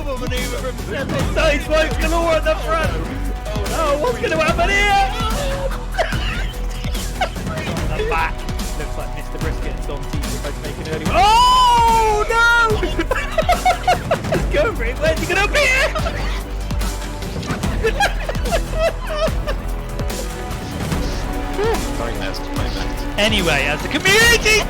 unbelievable manoeuvre from Seven. Nice smoke galore at the front. Oh, what's going to happen here? On the back. Looks like Mr. Brisket and Don T are both making early. Oh, no! He's going for it. Where's he going to appear? Very best, very best. Anyway, as the community.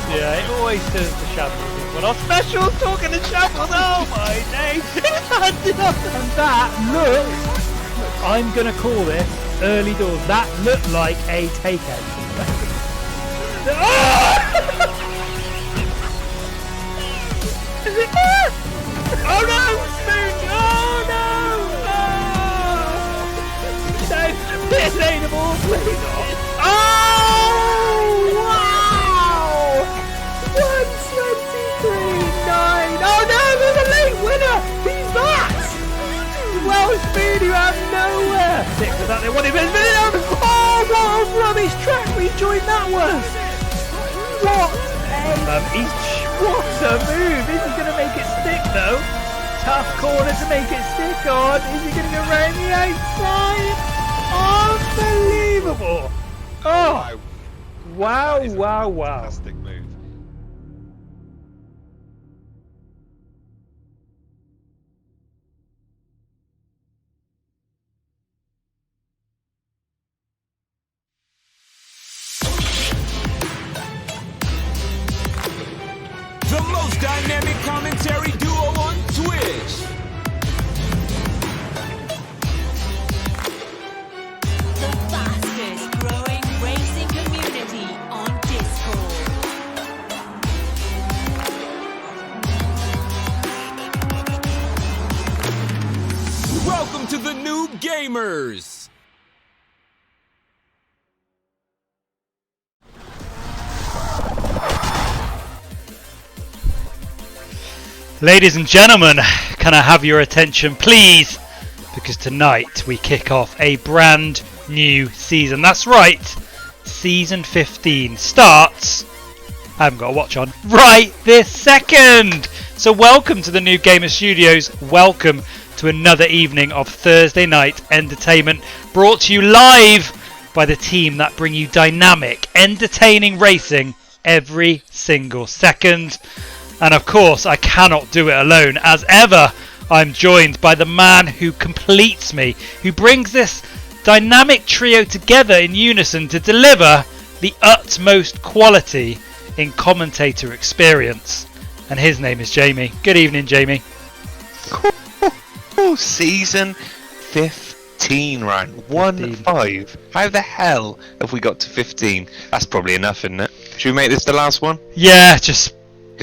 Yeah, it always turns to shambles. But our specials talking to shambles, oh my days! And that looks, I'm gonna call this early doors. That looked like a takeout. Oh no! Spoon! Oh no! No! This ain't a ball, please! Oh! Wow! 123.9! Oh no! There's a late winner! He's that! Well, Spoon, you have nowhere! Six of that, they wanted to oh, what a rubbish track we joined that one! What a move! Is he going to make it stick though? Tough corner to make it stick on. Is he going to go round the outside? Unbelievable! Oh! Wow, wow, wow. Fantastic move. The most dynamic commentary duo on Twitch. The fastest growing racing community on Discord. Welcome to the NoobGamerz. Ladies and gentlemen, can I have your attention please? Because tonight we kick off a brand new season. That's right, season 15 starts, I haven't got a watch on, right this second. So welcome to the NoobGamerz Studios, welcome to another evening of Thursday night entertainment, brought to you live by the team that bring you dynamic, entertaining racing every single second. And of course, I cannot do it alone. As ever, I'm joined by the man who completes me, who brings this dynamic trio together in unison to deliver the utmost quality in commentator experience. And his name is Jamie. Good evening, Jamie. Season 15, Ryan. 1-5. How the hell have we got to 15? That's probably enough, isn't it? Should we make this the last one? Yeah, just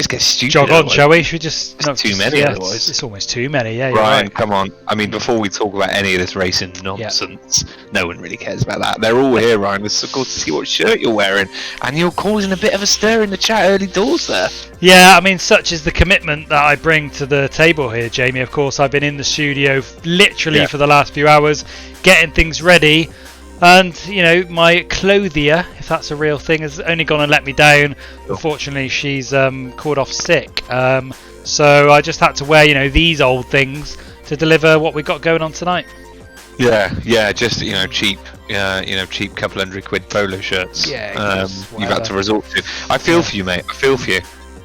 get stupid. jog on, shall we? Should we just... It's too many otherwise. It's almost too many, yeah. Ryan, right. come on. I mean, before we talk about any of this racing nonsense, no one really cares about that. They're all here, Ryan. We're so cool to see what shirt you're wearing. And you're causing a bit of a stir in the chat early doors there. Yeah, I mean, such is the commitment that I bring to the table here, Jamie. Of course, I've been in the studio literally for the last few hours, getting things ready. And, you know, my clothier, if that's a real thing, has only gone and let me down. Unfortunately, she's called off sick. So I just had to wear, you know, these old things to deliver what we got going on tonight. Yeah, just, you know, cheap couple £100 polo shirts. Yeah, you've had to resort to. I feel for you, mate. I feel for you.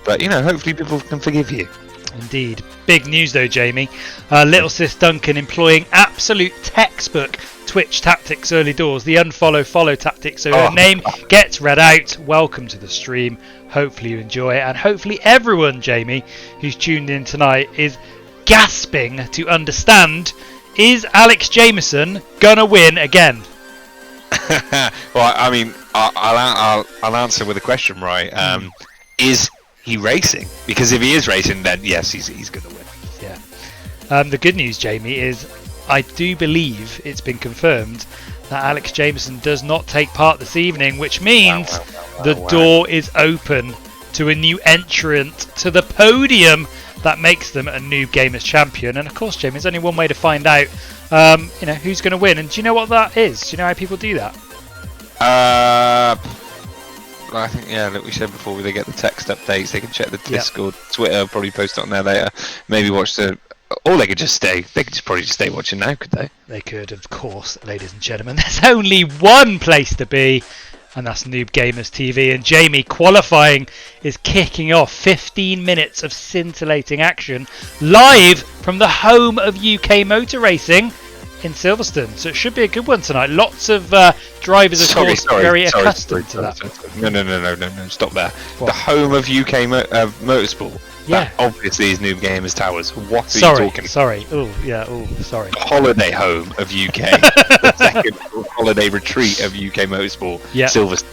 But, you know, hopefully people can forgive you. Indeed. Big news though, Jamie. Little Sis Duncan employing absolute textbook Twitch tactics early doors. The unfollow follow tactics. So her name gets read out. Welcome to the stream. Hopefully you enjoy it. And hopefully everyone, Jamie, who's tuned in tonight is gasping to understand, is Alex Jameson gonna win again? Well, I mean, I'll answer with a question, right? Is he racing? Because if he is racing, then yes, he's going to win. Yeah. The good news, Jamie, is I do believe it's been confirmed that Alex Jameson does not take part this evening, which means the door is open to a new entrant to the podium that makes them a NoobGamerz champion. And of course, Jamie, there's only one way to find out who's going to win. And do you know what that is? Do you know how people do that? I think, like we said before, they get the text updates, they can check the Discord, Twitter, probably post it on there later, maybe watch or they could just probably stay watching now, could they? They could, of course, ladies and gentlemen. There's only one place to be, and that's NoobGamerz TV. And Jamie, qualifying is kicking off. 15 minutes of scintillating action live from the home of UK motor racing in Silverstone. So it should be a good one tonight. Lots of drivers, of course, very accustomed to that. No, stop there. What? The home of UK motorsport. Yeah. That obviously is NoobGamerz Towers. What are you talking about? Sorry. Sorry. The holiday home of UK. The second holiday retreat of UK motorsport. Yeah. Silverstone.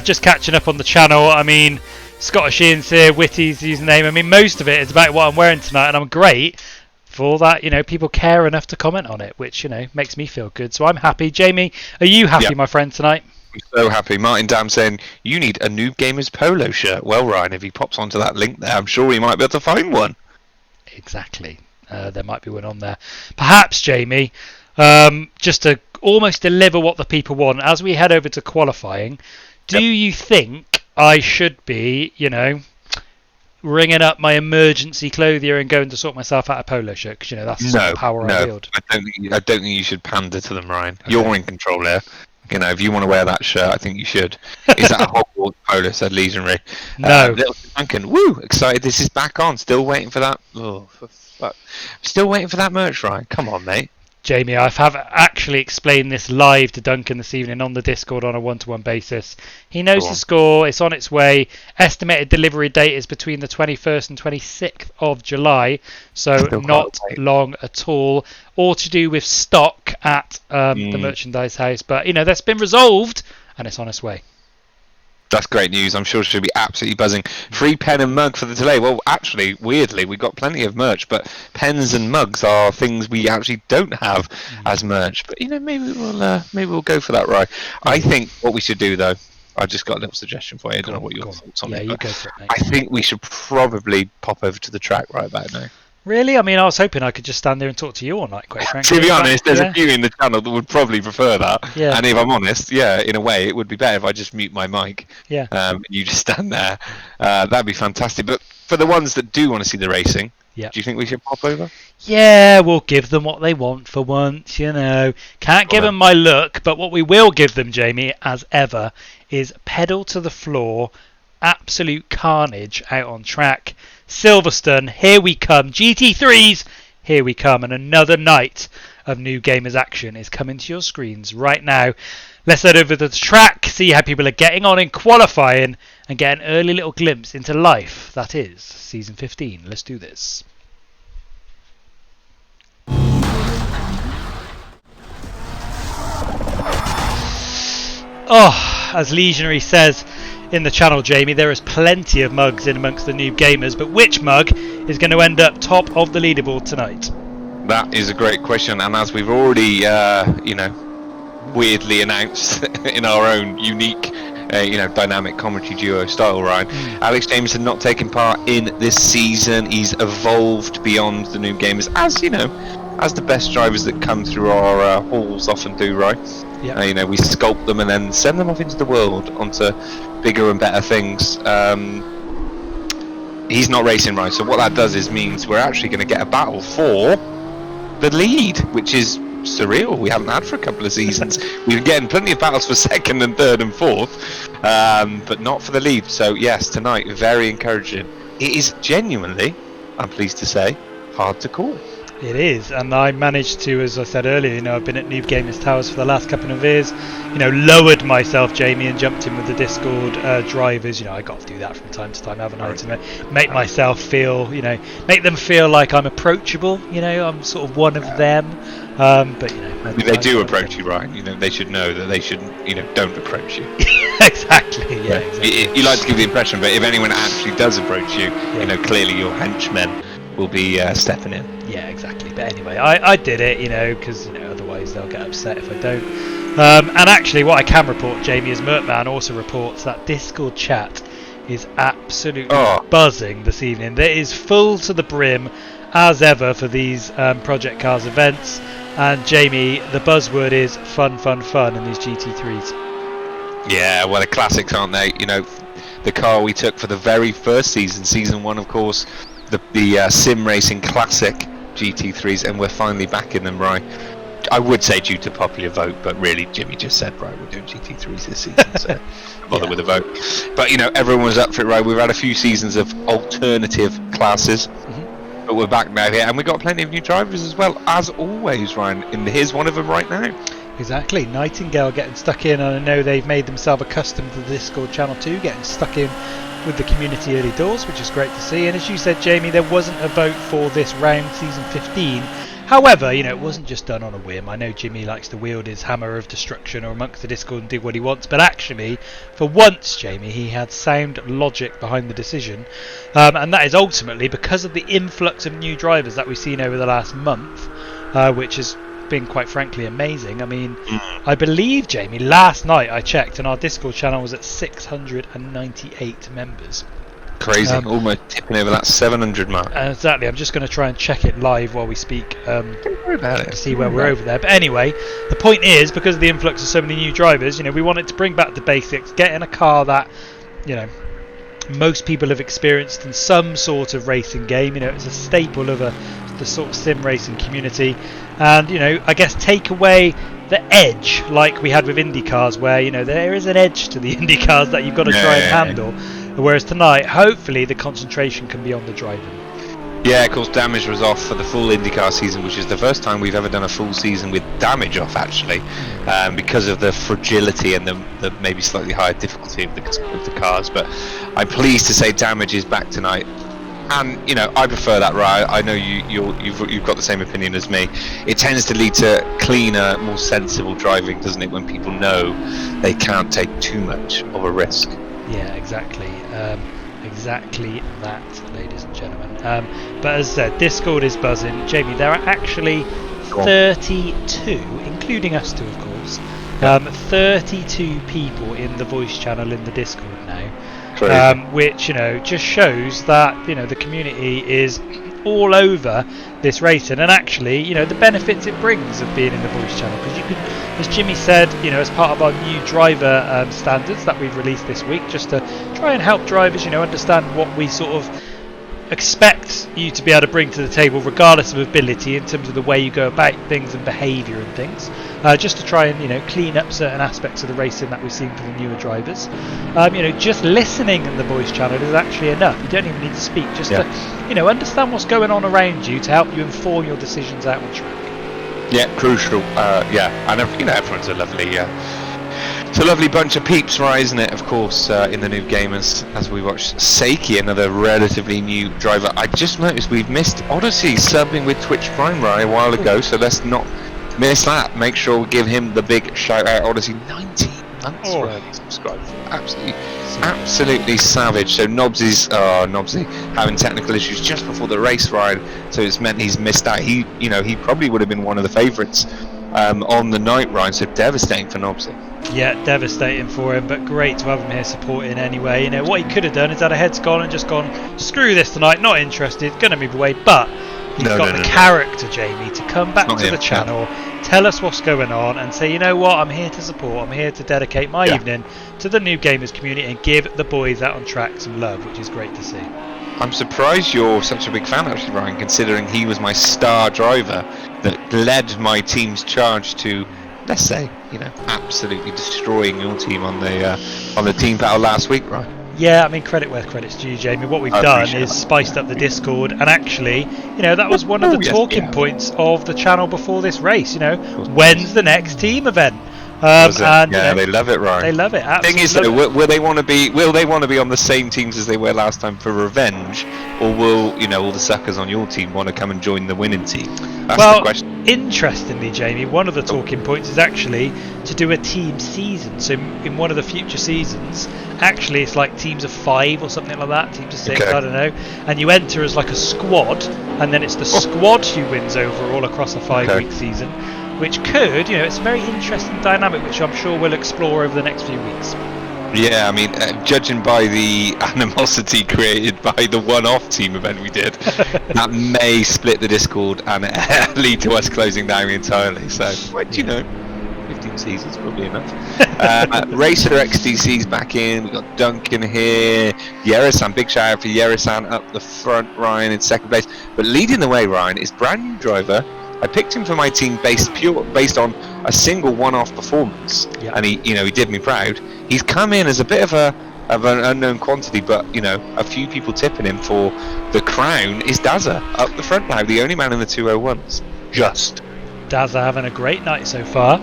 Just catching up on the channel. I mean, Scottish Ian's here, Witty's username. I mean, most of it is about what I'm wearing tonight, and I'm great for that. People care enough to comment on it, which makes me feel good. So I'm happy. Jamie, are you happy, my friend, tonight? I'm so happy. Martin Dam saying you need a NoobGamerz polo shirt. Well, Ryan, if he pops onto that link there, I'm sure he might be able to find one. Exactly. There might be one on there. Perhaps, Jamie, just to almost deliver what the people want as we head over to qualifying. Do you think I should be, ringing up my emergency clothier and going to sort myself out a polo shirt? Because that's the power I wield. I don't think you should pander to them, Ryan. Okay. You're in control here. If you want to wear that shirt, I think you should. Is that a Hogwarts polo? Said Legendary. No. Little Duncan, woo! Excited. This is back on. Still waiting for that. Oh, for fuck. Still waiting for that merch, Ryan. Come on, mate. Jamie, I have actually explained this live to Duncan this evening on the Discord on a one-to-one basis. He knows the score. It's on its way. Estimated delivery date is between the 21st and 26th of July, so not long at all. All to do with stock at the merchandise house. But, that's been resolved, and it's on its way. That's great news. I'm sure she'll be absolutely buzzing. Free pen and mug for the delay. Well, actually, weirdly, we've got plenty of merch, but pens and mugs are things we actually don't have as merch. But maybe we'll go for that, right? I think what we should do, though, I just got a little suggestion for you. I don't know what your thoughts on it. Yeah, you go for it, mate. I think we should probably pop over to the track right about now. Really? I mean, I was hoping I could just stand there and talk to you all night, quite frankly. To be honest, there's a few in the channel that would probably prefer that. Yeah. And if I'm honest, in a way, it would be better if I just mute my mic. Yeah. And you just stand there. That'd be fantastic. But for the ones that do want to see the racing, do you think we should pop over? Yeah, we'll give them what they want for once, Can't give them my look, but what we will give them, Jamie, as ever, is pedal to the floor, absolute carnage out on track. Silverstone, here we come. GT3s, here we come. And another night of NoobGamerz action is coming to your screens right now. Let's head over to the track, see how people are getting on in qualifying, and get an early little glimpse into life. That is Season 15. Let's do this. As Legendary says in the channel, Jamie, there is plenty of mugs in amongst the NoobGamerz, but which mug is going to end up top of the leaderboard tonight? That is a great question, and as we've already, weirdly announced in our own unique, dynamic commentary duo style, Ryan, Alex Jameson not taking part in this season. He's evolved beyond the NoobGamerz, as the best drivers that come through our halls often do, right? Yeah. We sculpt them and then send them off into the world onto bigger and better things. He's not racing, right? So what that does means we're actually going to get a battle for the lead, which is surreal. We haven't had for a couple of seasons. We've been getting plenty of battles for second and third and fourth, but not for the lead. So yes, tonight very encouraging it is genuinely, I'm pleased to say, hard to call. It is, and I managed to, as I said earlier, I've been at NoobGamerz Towers for the last couple of years, lowered myself, Jamie, and jumped in with the Discord drivers. I got to do that from time to time, haven't I, to make myself feel, make them feel like I'm approachable, I'm sort of one of them. But, they do approach you, right? They should know that they shouldn't, don't approach you. Exactly, yeah. Exactly. You like to give the impression, but if anyone actually does approach you, clearly your henchmen will be stepping in. Yeah, exactly. But anyway, I did it, because otherwise they'll get upset if I don't. And actually, what I can report, Jamie, is Mertman also reports that Discord chat is absolutely buzzing this evening. It is full to the brim, as ever, for these Project Cars events. And Jamie, the buzzword is fun, fun, fun in these GT3s. Yeah, well, the classics, aren't they? The car we took for the very first season 1, of course. The sim racing classic GT3s, and we're finally back in them, right? I would say due to popular vote, but really Jimmy just said, right, we're doing GT3s this season, so bother with the vote. But everyone was up for it, right? We've had a few seasons of alternative classes, but we're back now here, and we've got plenty of new drivers as well, as always, Ryan. And here's one of them right now. Exactly, Nightingale getting stuck in, and I know they've made themselves accustomed to the Discord channel too, getting stuck in with the community early doors, which is great to see. And as you said, Jamie, there wasn't a vote for this round, season 15. However, it wasn't just done on a whim. I know Jimmy likes to wield his hammer of destruction or amongst the Discord and do what he wants, but actually, for once, Jamie, he had sound logic behind the decision, and that is ultimately because of the influx of new drivers that we've seen over the last month, which has been quite frankly amazing. I mean, I believe, Jamie, last night I checked and our Discord channel was at 698 members. Crazy, almost tipping over that 700 mark. Exactly, I'm just going to try and check it live while we speak Don't worry about it. to see where we're over there. But anyway, the point is, because of the influx of so many new drivers, we wanted to bring back the basics, get in a car that, most people have experienced in some sort of racing game. It's a staple of the sort of sim racing community, and I guess take away the edge like we had with Indy cars, where there is an edge to the Indy cars that you've got to try and handle, whereas tonight hopefully the concentration can be on the driving. Yeah, of course, Damage was off for the full IndyCar season, which is the first time we've ever done a full season with Damage off, actually, because of the fragility and the maybe slightly higher difficulty of the cars. But I'm pleased to say Damage is back tonight, and I prefer that, right? I know you've got the same opinion as me. It tends to lead to cleaner, more sensible driving, doesn't it? When people know they can't take too much of a risk. Yeah, exactly. Exactly that, ladies and gentlemen. But as I said, Discord is buzzing. Jamie, there are actually 32, including us two, of course, 32 people in the voice channel in the Discord now, which just shows that the community is all over this racing, and actually the benefits it brings of being in the voice channel, because you can, as Jimmy said, as part of our new driver standards that we've released this week, just to try and help drivers understand what we sort of expect you to be able to bring to the table regardless of ability in terms of the way you go about things and behaviour and things, just to try and clean up certain aspects of the racing that we've seen for the newer drivers. Just listening in the voice channel is actually enough. You don't even need to speak, just to understand what's going on around you to help you inform your decisions out on track. Yeah, crucial. And everyone's a lovely it's a lovely bunch of peeps, right, isn't it? Of course, in the NoobGamerz, as we watch Seiki, another relatively new driver. I just noticed we've missed Odyssey subbing with Twitch Prime right a while ago, so let's not miss that. Make sure we give him the big shout out. Odyssey, 19 months subscribed. Absolutely savage. So Nobsy having technical issues just before the race ride, so it's meant he's missed out. He probably would have been one of the favourites on the night ride, so devastating for Nobsy. Yeah, devastating for him, but great to have him here supporting anyway. What he could have done is had a head gone and just gone, screw this tonight, not interested, gonna move away, but he's got the character, Jamie, to come back to the channel, tell us what's going on, and say, you know what, I'm here to support, I'm here to dedicate my evening to the NoobGamerz community and give the boys out on track some love, which is great to see. I'm surprised you're such a big fan, actually, Ryan, considering he was my star driver that led my team's charge to, let's say, absolutely destroying your team on the team battle last week, right? Yeah, I mean, credit where credit's due, Jamie. What we've I done appreciate is that. spiced up the Discord, and actually, that was one of the Oh, yes, talking yeah. points of the channel before this race. course. When's the next team event? Was it? And Yeah, they love it, Ryan. they love it. Thing is, Absolutely though, love it. will they want to be? Will they want to be on the same teams as they were last time for revenge, or will all the suckers on your team want to come and join the winning team? That's the Well, question. interestingly, Jamie, one of the talking points is actually to do a team season. So in one of the future seasons, actually it's like teams of 5 or something like that, teams of 6, Okay. I don't know. And you enter as like a squad, and then it's the squad who wins overall across a 5-week season, which could, it's a very interesting dynamic, which I'm sure we'll explore over the next few weeks. Yeah, I mean, judging by the animosity created by the one-off team event we did, that may split the Discord and lead to us closing down entirely. So, what do you know? 15 seasons, probably enough. Racer XTC's back in. We've got Duncan here. Yerisan, big shout out for Yerisan up the front, Ryan in second place. But leading the way, Ryan, is brand new driver. I picked him for my team based on a single one-off performance, and he did me proud. He's come in as a bit of an unknown quantity, but a few people tipping him for the crown is Dazza up the front now, the only man in the 201s. Just Dazza having a great night so far.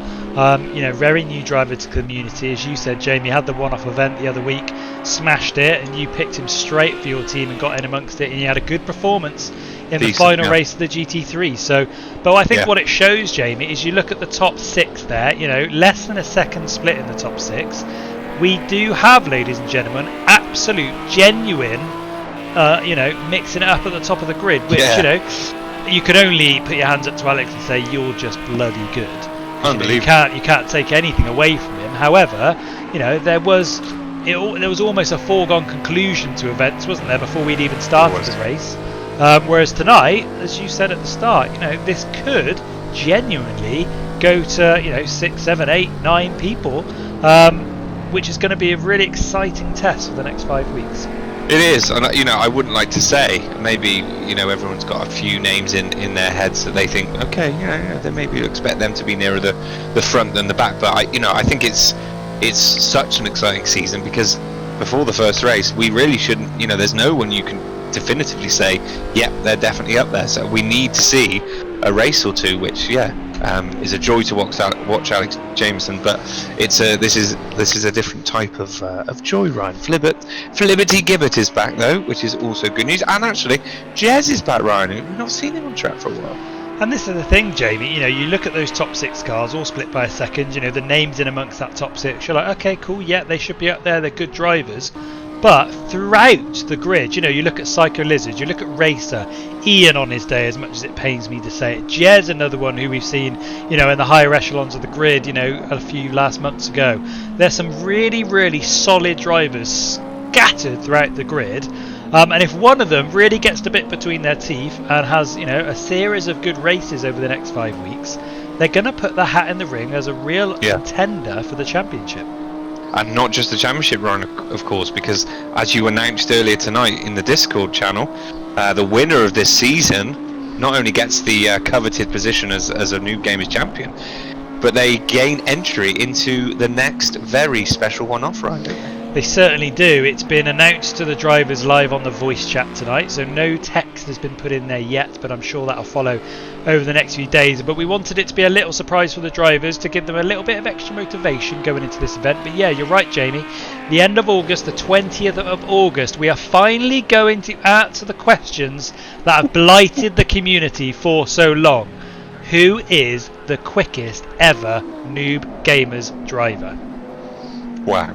Very new driver to the community, as you said, Jamie. Had the one-off event the other week, smashed it, and you picked him straight for your team and got in amongst it, and he had a good performance in the final race of the GT3. So, but I think what it shows, Jamie, is you look at the top 6 there. Less than a second split in the top 6. We do have, ladies and gentlemen, absolute, genuine, mixing it up at the top of the grid, which you can only put your hands up to Alex and say you're just bloody good. unbelievable. You can't take anything away from him. However, there was almost a foregone conclusion to events, wasn't there, before we'd even started the race. Whereas tonight, as you said at the start, this could genuinely go to 6, 7, 8, 9 people, which is going to be a really exciting test for the next 5 weeks. It is, and I wouldn't like to say maybe everyone's got a few names in their heads that they think they maybe expect them to be nearer the front than the back, but I think it's such an exciting season because before the first race we really shouldn't there's no one you can definitively say yep they're definitely up there, so we need to see a race or two, which is a joy to watch Alex Jameson, but this is a different type of joy, Ryan. Fliberty Gibbet is back though, which is also good news, and actually Jez is back, Ryan. We've not seen him on track for a while. And this is the thing, Jamie, you look at those top 6 cars all split by a second, the names in amongst that top 6, you're like, okay, cool, yeah, they should be up there, they're good drivers. But throughout the grid, you look at Psycho Lizard, you look at Racer, Ian on his day, as much as it pains me to say it. Jez, another one who we've seen, in the higher echelons of the grid, a few last months ago. There's some really, really solid drivers scattered throughout the grid. And if one of them really gets the bit between their teeth and has, a series of good races over the next 5 weeks, they're going to put their hat in the ring as a real contender for the championship. And not just the championship, Ryan, of course, because as you announced earlier tonight in the Discord channel, the winner of this season not only gets the coveted position as a NoobGamerz champion, but they gain entry into the next very special one-off, Ryan, don't they? They certainly do. It's been announced to the drivers live on the voice chat tonight, so no text has been put in there yet, but I'm sure that'll follow over the next few days. But we wanted it to be a little surprise for the drivers to give them a little bit of extra motivation going into this event. But yeah, you're right, Jamie. The end of August, the 20th of August, we are finally going to answer the questions that have blighted the community for so long. Who is the quickest ever NoobGamerz driver? Wow.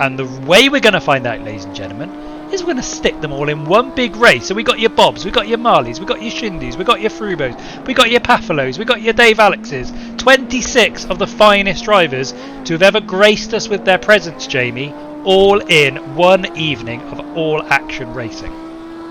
And the way we're going to find out, ladies and gentlemen, is we're going to stick them all in one big race. So we got your Bobs, we got your Marleys, we got your Shindys, we got your Frubos, we got your Paffalos, we got your Dave Alexes. 26 of the finest drivers to have ever graced us with their presence, Jamie, all in one evening of all-action racing.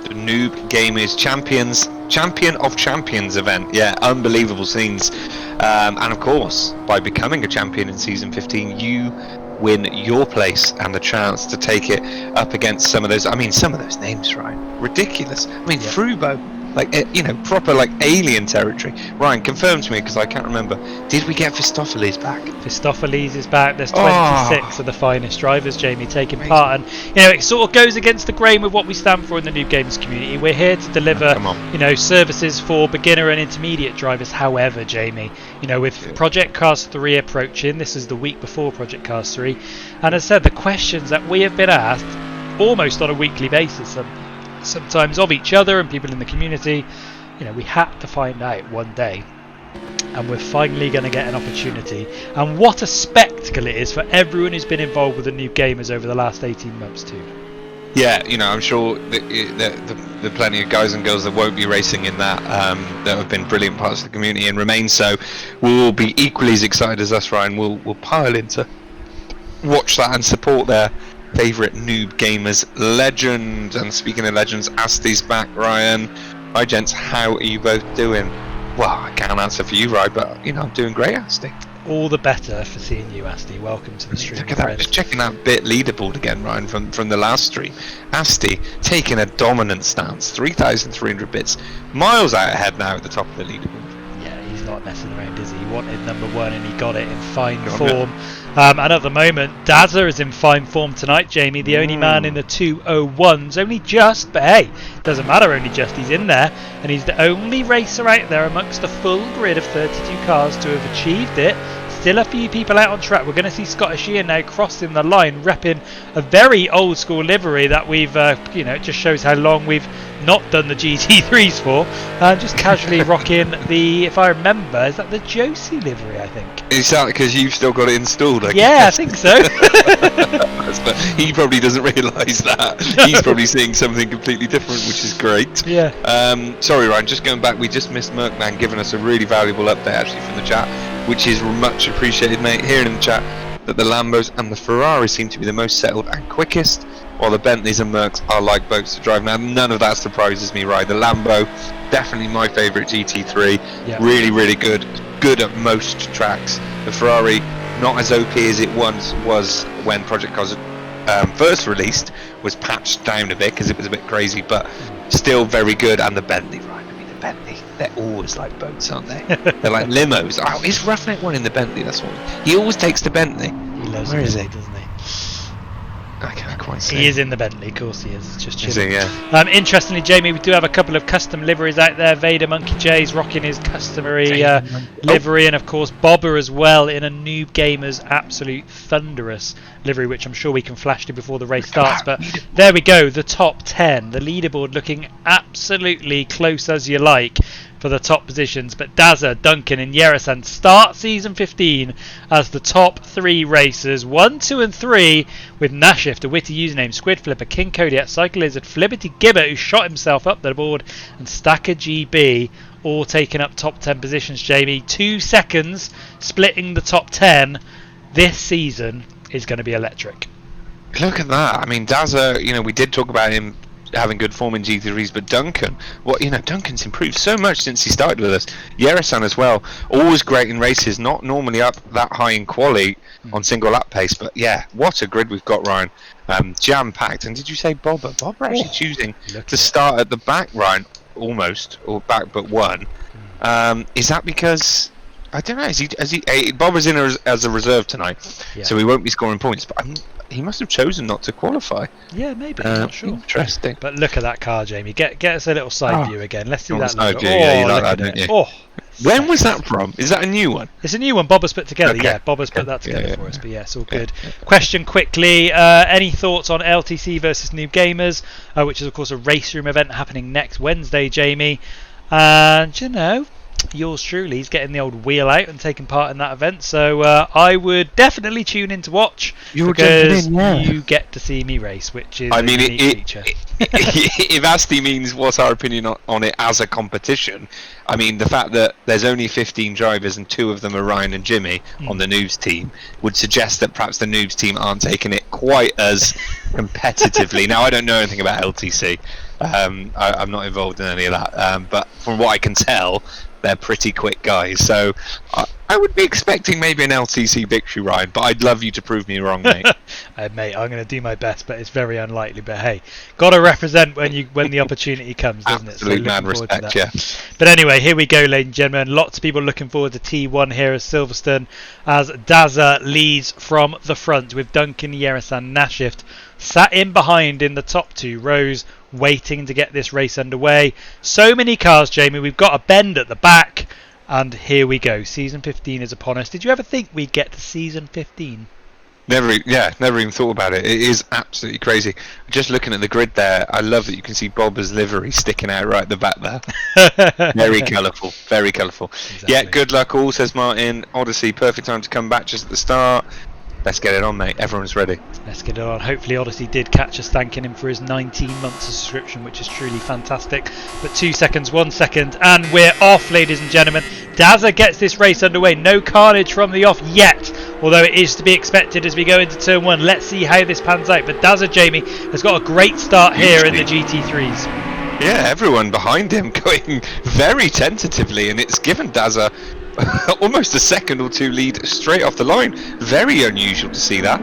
The NoobGamerz Champion of Champions event. Yeah, unbelievable scenes. And of course, by becoming a champion in Season 15, you win your place and the chance to take it up against some of those names, right? Ridiculous. Frubo, like proper like alien territory. Ryan, confirm to me because I can't remember. Did we get Fistopheles back? Fistopheles is back. There's 26 of the finest drivers, Jamie, taking part, and it sort of goes against the grain with what we stand for in the NoobGamerz community. We're here to deliver, services for beginner and intermediate drivers. However, Jamie, with Project Cars 3 approaching, this is the week before Project Cars 3, and as I said, the questions that we have been asked almost on a weekly basis, sometimes of each other and people in the community, we had to find out one day, and we're finally going to get an opportunity. And what a spectacle it is for everyone who's been involved with the NoobGamerz over the last 18 months too. Yeah, I'm sure the plenty of guys and girls that won't be racing in that that have been brilliant parts of the community and remain so will all be equally as excited as us, Ryan. We'll pile in to watch that and support their favourite NoobGamerz legend. And speaking of legends, Asti's back, Ryan. Hi gents, how are you both doing? Well, I can't answer for you, Ryan, but I'm doing great, Asti. All the better for seeing you, Asti. Welcome to the stream. Look at that, just checking that bit leaderboard again, Ryan, from the last stream. Asti taking a dominant stance, 3,300 bits, miles out ahead now at the top of the leaderboard. Yeah, he's not messing around, is he? He wanted number 1 and he got it in fine form. And at the moment, Dazza is in fine form tonight, Jamie, the only man in the 201s, only just, but hey, doesn't matter, only just, he's in there, and he's the only racer out there amongst the full grid of 32 cars to have achieved it. Still a few people out on track. We're going to see Scottish Ian now crossing the line, repping a very old school livery that we've, it just shows how long we've not done the GT3s for. Just casually rocking the, if I remember, is that the Josie livery, I think? Is that because you've still got it installed? I guess. I think so. He probably doesn't realise that. He's probably seeing something completely different, which is great. Yeah. Sorry, Ryan, just going back, we just missed Merkman giving us a really valuable update actually from the chat, which is much appreciated, mate. Hearing in the chat that the Lambos and the Ferraris seem to be the most settled and quickest, while the Bentleys and Mercs are like boats to drive. Now, none of that surprises me, right? The Lambo, definitely my favourite GT3. Yeah. Really, really good at most tracks. The Ferrari, not as OP as it once was when Project Cars first released, was patched down a bit because it was a bit crazy, but still very good. And the Bentley, right? I mean, the Bentley, they're always like boats, aren't they? They're like limos. Oh, is Roughneck one in the Bentley? That's what he always takes the Bentley. He loves Where it, is he? doesn't he? I can't quite see. He is in the Bentley, of course he is. Just chilling. Is he? Yeah. Interestingly, Jamie, we do have a couple of custom liveries out there. Vader Monkey J's rocking his customary livery, and of course Bobber as well in a NoobGamerz absolute thunderous livery, which I'm sure we can flash to before the race starts. But there we go, the top 10, the leaderboard looking absolutely close as you like for the top positions, but Dazza, Duncan and Yerasan start season 15 as the top 3 racers, 1, 2 and 3, with Nashift, a witty username, Squid Flipper, King Kodiak, Cycle Lizard, Fliberty Gibbet, who shot himself up the board, and Stacker GB, all taking up top 10 positions. Jamie, 2 seconds splitting the top 10 this season is going to be electric. Look at that. I mean, Dazza, we did talk about him having good form in GT3s, but Duncan, Duncan's improved so much since he started with us. Yerasan as well, always great in races, not normally up that high in quali on single lap pace, but yeah, what a grid we've got, Ryan. Jam packed. And did you say Bobber? Bobber actually choosing to start at the back, Ryan, almost, or back but one. Is that because, I don't know, Bobber's in as a reserve tonight, so he won't be scoring points, but he must have chosen not to qualify. Yeah, maybe. I'm not sure. Interesting. But look at that car, Jamie. Get us a little side view again. Let's see that. Side view. Yeah, you like that, don't you? Oh, when was that from? Is that a new one? It's a new one. Bob has put together. Okay. Yeah, Bob has put that together for us. But yeah, it's all good. Yeah. Question quickly. Any thoughts on LTC versus NoobGamerz, which is of course a race room event happening next Wednesday, Jamie? And yours truly is getting the old wheel out and taking part in that event, so I would definitely tune in to watch because you get to see me race, which is a unique feature. If Asti means what's our opinion on it as a competition, I mean the fact that there's only 15 drivers and 2 of them are Ryan and Jimmy on the Noobs team would suggest that perhaps the Noobs team aren't taking it quite as competitively. Now I don't know anything about LTC, I'm not involved in any of that, but from what I can tell, they're pretty quick guys, so I would be expecting maybe an LTC victory, Ryan, but I'd love you to prove me wrong, mate. Mate, I'm going to do my best, but it's very unlikely. But hey, got to represent when the opportunity comes, doesn't Absolute it? man respect, yeah. But anyway, here we go, ladies and gentlemen. Lots of people looking forward to T1 here at Silverstone as Daza leads from the front with Duncan, Yeris and Nashift sat in behind in the top 2 rows, waiting to get this race underway. So many cars, Jamie. We've got a bend at the back. And here we go. Season 15 is upon us. Did you ever think we'd get to Season 15? Never even thought about it. It is absolutely crazy. Just looking at the grid there, I love that you can see Bobber's livery sticking out right at the back there. Very colourful, very colourful. Exactly. Yeah, good luck all, says Martin. Odyssey, perfect time to come back just at the start. Let's get it on, mate. Everyone's ready. Let's get it on. Hopefully Odyssey did catch us thanking him for his 19 months of subscription, which is truly fantastic. But 2 seconds, 1 second, and we're off, ladies and gentlemen. Daza gets this race underway. No carnage from the off yet, although it is to be expected as we go into turn 1. Let's see how this pans out. But Daza, Jamie, has got a great start here in the GT3s. Yeah, everyone behind him going very tentatively, and it's given Daza almost a second or 2 lead straight off the line. Very unusual to see that.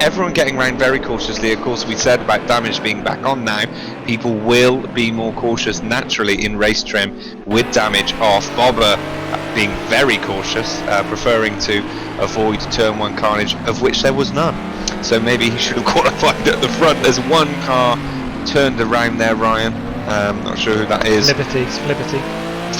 Everyone getting around very cautiously. Of course, we said about damage being back on now. People will be more cautious naturally in race trim with damage off. Bobber being very cautious, preferring to avoid turn 1 carnage, of which there was none. So maybe he should have qualified at the front. There's one car turned around there, Ryan. Not sure who that is.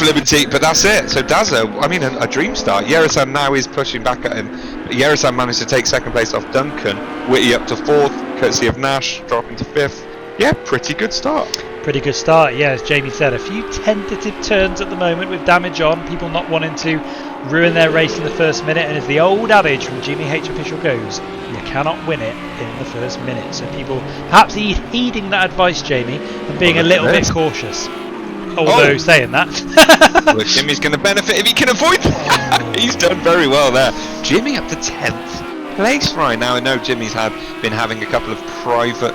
Liberty, but that's it. So Daza, I mean, a dream start. Yerisan now is pushing back at him. Yerisan managed to take 2nd place off Duncan. Whitty up to 4th, courtesy of Nash, dropping to 5th. Yeah, pretty good start. Pretty good start, yeah, as Jamie said. A few tentative turns at the moment with damage on. People not wanting to ruin their race in the first minute. And as the old adage from Jimmy H official goes, you cannot win it in the first minute. So people perhaps heeding that advice, Jamie, and being a little bit cautious. Although saying that, well, Jimmy's going to benefit if he can avoid that. He's done very well there. Jimmy up to 10th place right now. I know Jimmy's been having a couple of private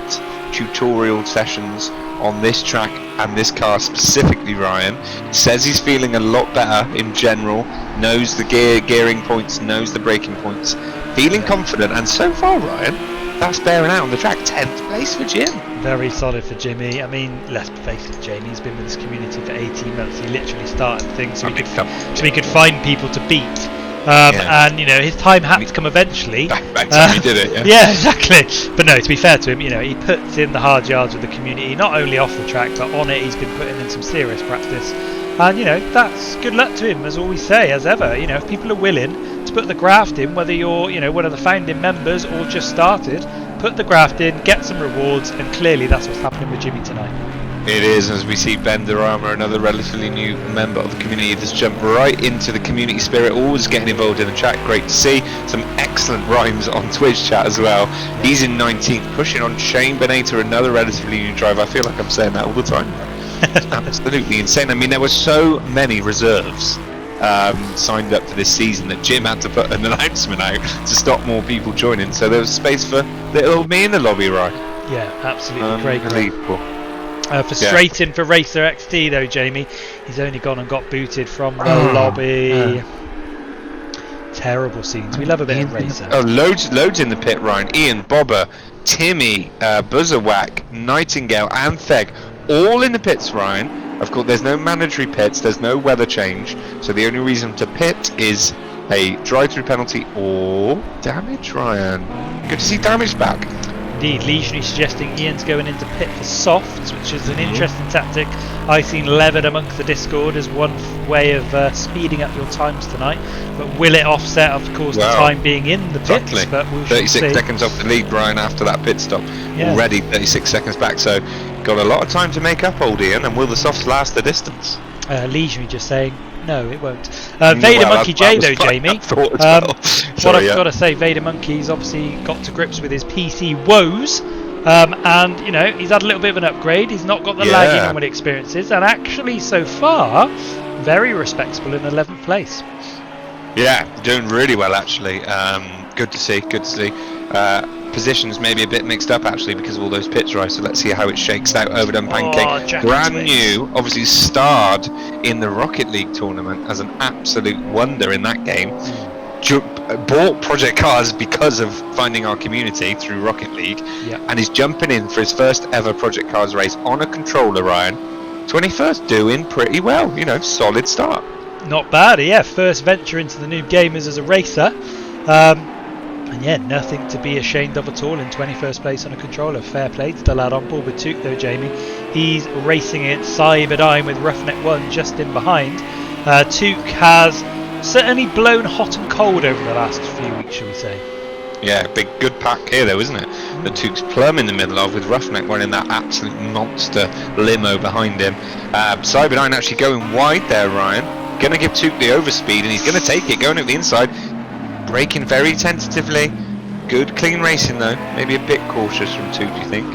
tutorial sessions on this track and this car specifically. Ryan says he's feeling a lot better in general. Knows the gearing points, knows the braking points, feeling confident. And so far, Ryan, that's bearing out on the track. 10th place for Jim. Very solid for Jimmy. I mean, let's face it, Jamie, he's been with this community for 18 months. He literally started things so he could find people to beat. And, you know, his time had to come eventually. Back time he did it, yeah, exactly. But no, to be fair to him, you know, he puts in the hard yards with the community, not only off the track, but on it. He's been putting in some serious practice. And, you know, that's good luck to him, as always say, as ever. You know, if people are willing to put the graft in, whether you're, you know, one of the founding members or just started, put the graft in, get some rewards, and clearly that's what's happening with Jimmy tonight. It is, as we see Ben Durama, another relatively new member of the community, that's jumped right into the community spirit, always getting involved in the chat. Great to see. Some excellent rhymes on Twitch chat as well. He's in 19th, pushing on Shane Beneta, another relatively new driver. I feel like I'm saying that all the time. It's absolutely insane. I mean, there were so many reserves signed up for this season that Jim had to put an announcement out to stop more people joining, so there was space for little old me in the lobby, right? Yeah, absolutely great. Unbelievable. Frustrating for Racer XT though, Jamie. He's only gone and got booted from the lobby. Terrible scenes. We love a bit of Racer. Oh, loads in the pit, Ryan. Ian, Bobber, Timmy, Buzzerwhack, Nightingale, and Theg, all in the pits, Ryan. Of course, there's no mandatory pits. There's no weather change. So the only reason to pit is a drive-through penalty or damage, Ryan. Good to see damage back. Indeed, Legionary suggesting Ian's going into pit for softs, which is an interesting tactic I've seen levered amongst the Discord as one way of speeding up your times tonight. But will it offset, of course, the time being in the pits? Exactly. But we'll 36 seconds off the lead, Brian, after that pit stop. Yeah. Already 36 seconds back, so got a lot of time to make up, old Ian. And will the softs last the distance? Legionary just saying, no, it won't. Vader Monkey J though, Jamie. What I've got to say, Vader Monkey's obviously got to grips with his PC woes, and you know he's had a little bit of an upgrade. He's not got the lagging normal experiences, and actually so far, very respectable in 11th place. Yeah, doing really well actually. Good to see. positions maybe a bit mixed up actually because of all those pits, right? So let's see how it shakes out. Overdone Pancake, Jackie brand Twix. new, obviously starred in the Rocket League tournament as an absolute wonder in that game. Bought Project Cars because of finding our community through Rocket League, and he's jumping in for his first ever Project Cars race on a controller, Ryan. 21st, doing pretty well, you know, solid start. Not bad, yeah. First venture into the NoobGamerz as a racer. And yeah, nothing to be ashamed of at all in 21st place on a controller. Fair play to the lad on board with Took though, Jamie. He's racing it Cyberdyne with Roughneck 1 just in behind. Took has certainly blown hot and cold over the last few weeks, shall we say. Yeah, good pack here though, isn't it? The Took's plumb in the middle of, with Roughneck running that absolute monster limo behind him. Cyberdyne actually going wide there, Ryan. Going to give Took the overspeed, and he's going to take it, going at the inside. Braking very tentatively. Good clean racing though. Maybe a bit cautious from Took, do you think?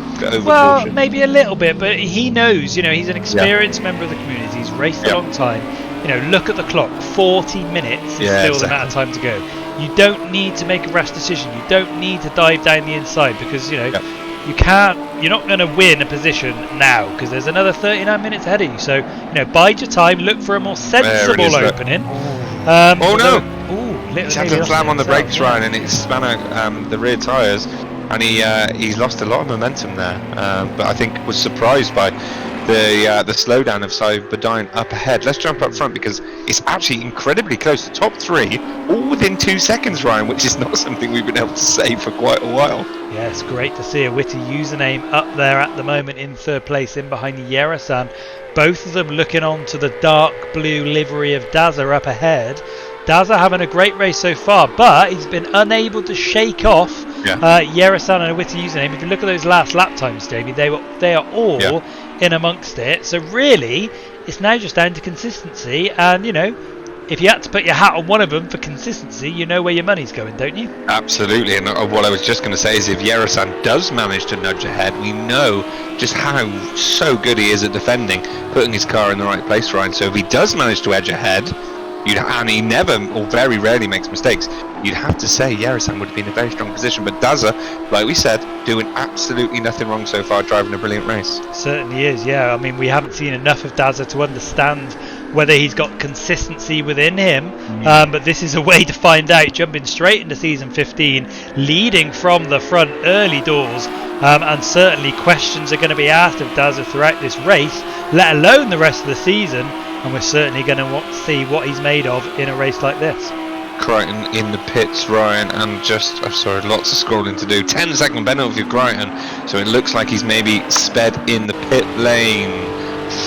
Well, maybe a little bit, but he knows, you know, he's an experienced member of the community. He's raced a long time. You know, look at the clock. 40 minutes is still the amount of time to go. You don't need to make a rash decision. You don't need to dive down the inside because, you know, you can't. You're not going to win a position now because there's another 39 minutes ahead of you. So, you know, bide your time. Look for a more sensible opening. Oh no! He's had to slam on the brakes, Ryan, and it span out the rear tyres, and he's lost a lot of momentum there. But I think was surprised by the slowdown of Cyberdyne up ahead. Let's jump up front because it's actually incredibly close. The top three, all within 2 seconds, Ryan, which is not something we've been able to say for quite a while. Yeah, it's great to see a witty username up there at the moment in third place, in behind Yerasan. Both of them looking on to the dark blue livery of Dazza up ahead. Dazza having a great race so far, but he's been unable to shake off Yerasan and a witty username. If you look at those last lap times, Jamie, they are all in amongst it. So really, it's now just down to consistency. And, you know, if you had to put your hat on one of them for consistency, you know where your money's going, don't you? Absolutely. And what I was just going to say is if Yerasan does manage to nudge ahead, we know just how so good he is at defending, putting his car in the right place, Ryan. So if he does manage to edge ahead, and he never or very rarely makes mistakes, you'd have to say Yerasan would have been in a very strong position. But Dazza, like we said, doing absolutely nothing wrong so far, driving a brilliant race. Certainly is, yeah. I mean, we haven't seen enough of Dazza to understand whether he's got consistency within him, but this is a way to find out. Jumping straight into season 15, leading from the front early doors, and certainly questions are going to be asked of Dazza throughout this race, let alone the rest of the season. And we're certainly going to see what he's made of in a race like this. Crichton in the pits, Ryan, and just, I'm sorry, lots of scrolling to do. 10-second penalty for Crichton, so it looks like he's maybe sped in the pit lane.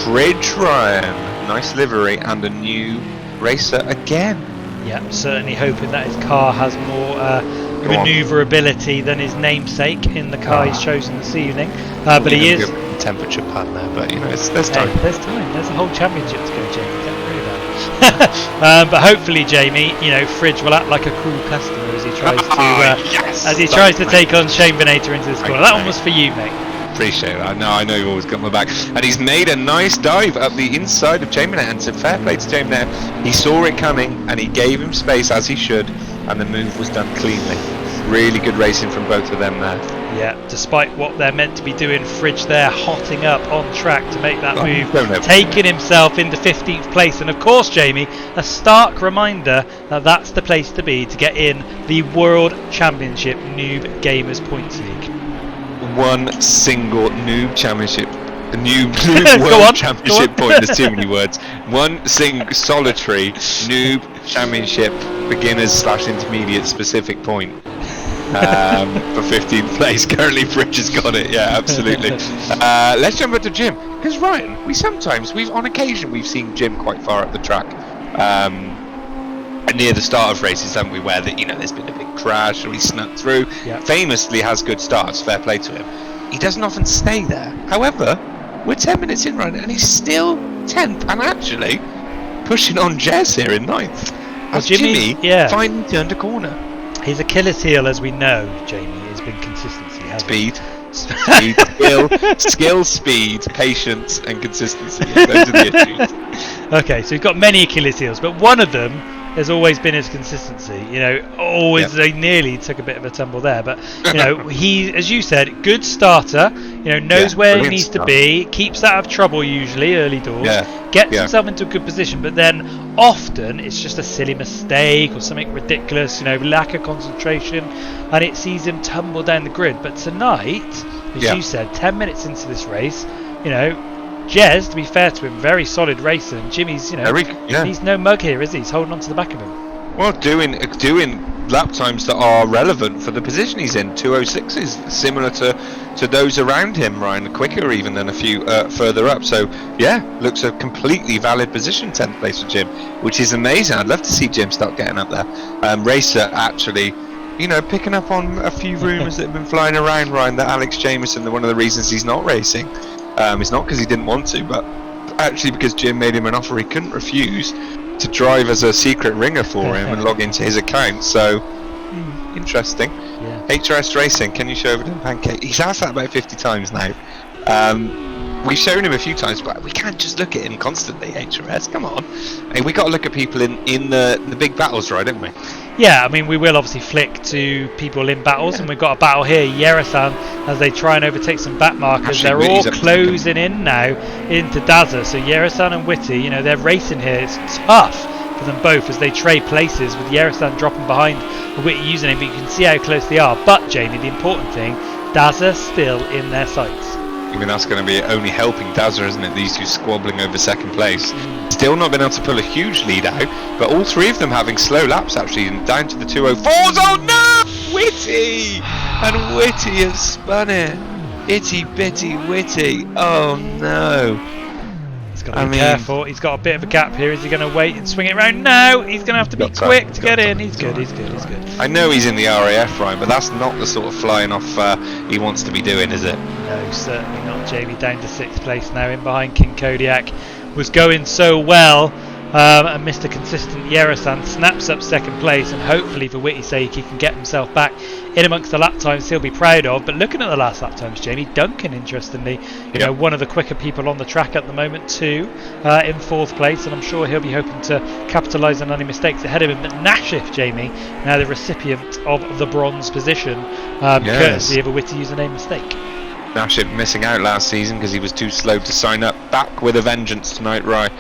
Fridge, Ryan, nice livery, and a new racer again. Yeah, certainly hoping that his car has more manoeuvrability than his namesake in the car he's chosen this evening. But he is... temperature pun there, but you know, there's time. There's time. There's a whole championship to go, Jamie. Don't worry about it. But hopefully, Jamie, you know, Fridge will act like a cruel customer as he tries to take on Shane Venator into this corner. That one was for you, mate. Appreciate that. No, I know you've always got my back. And he's made a nice dive up the inside of Chamberlain, and so fair play to Chamberlain. He saw it coming and he gave him space as he should, and the move was done cleanly. Really good racing from both of them there. Yeah, despite what they're meant to be doing, Fridge there hotting up on track to make that move, taking himself into 15th place. And of course, Jamie, a stark reminder that that's the place to be to get in the World Championship NoobGamerz Points League. One single Noob Championship, Noob World Championship point, there's too many words. One solitary Noob Championship beginners / intermediate specific point. For 15th place. Currently Fridge has got it. Yeah, absolutely. Let's jump up to Jim, because Ryan, on occasion we've seen Jim quite far up the track, near the start of races, haven't we, where there's been a big crash or he snuck through. Famously has good starts, fair play to him. He doesn't often stay there. However, we're 10 minutes in, Ryan, and he's still 10th and actually pushing on Jez here in 9th. As Jimmy finally turned a corner. His Achilles heel, as we know, Jamie, has been consistency. Skill, speed, patience, and consistency. Those are the issues. Okay, so we've got many Achilles heels, but one of them has always been his consistency. You know, always they nearly took a bit of a tumble there, but you know, he, as you said, good starter. You know, knows where he needs to be, keeps out of trouble usually early doors, gets himself into a good position, but then often it's just a silly mistake or something ridiculous. You know, lack of concentration, and it sees him tumble down the grid. But tonight, as you said, 10 minutes into this race, you know, Jez, to be fair to him, very solid racer, and Jimmy's, you know, he's no mug here, is he? He's holding on to the back of him. Well, doing lap times that are relevant for the position he's in. 2:06s, similar to those around him, Ryan, quicker even than a few further up. So yeah, looks a completely valid position, 10th place for Jim, which is amazing. I'd love to see Jim start getting up there. Racer actually, you know, picking up on a few rumours that have been flying around, Ryan, that Alex Jameson, one of the reasons he's not racing, it's not because he didn't want to, but actually because Jim made him an offer he couldn't refuse to drive as a secret ringer for him and log into his account. So interesting. HRS Racing, can you show over to Pancake? He's asked that about 50 times now. We've shown him a few times, but we can't just look at him constantly. HRS, come on. Hey, we got to look at people in the big battles, right, don't we? Yeah, I mean, we will obviously flick to people in battles, and we've got a battle here. Yerasan, as they try and overtake some back markers, they're all closing in now into Dazza. So Yerasan and Witty, you know, they're racing here. It's tough for them both as they trade places, with Yerasan dropping behind the Witty username, but you can see how close they are. But Jamie, the important thing, Dazza still in their sights. I mean, that's going to be only helping Dazza, isn't it? These two squabbling over second place. Still not been able to pull a huge lead out, but all three of them having slow laps actually, and down to the 2:04s. Oh no! Witty! And Witty has spun it. Itty bitty Witty. Oh no. He's got to be careful. He's got a bit of a gap here. Is he going to wait and swing it round? No, he's going to have to be quick to get in. He's good. I know he's in the RAF, Ryan, but that's not the sort of flying off he wants to be doing, is it? No, certainly not. Jamie down to 6th place now, in behind King Kodiak. Was going so well, and Mr. Consistent Yerasan snaps up 2nd place, and hopefully for Witty's sake he can get himself back in amongst the lap times he'll be proud of. But looking at the last lap times, Jamie, Duncan, interestingly, you know, one of the quicker people on the track at the moment too, in 4th place, and I'm sure he'll be hoping to capitalise on any mistakes ahead of him. But Nashif, Jamie, now the recipient of the bronze position, courtesy of a Witty username mistake. Nashif missing out last season because he was too slow to sign up. Back with a vengeance tonight, right?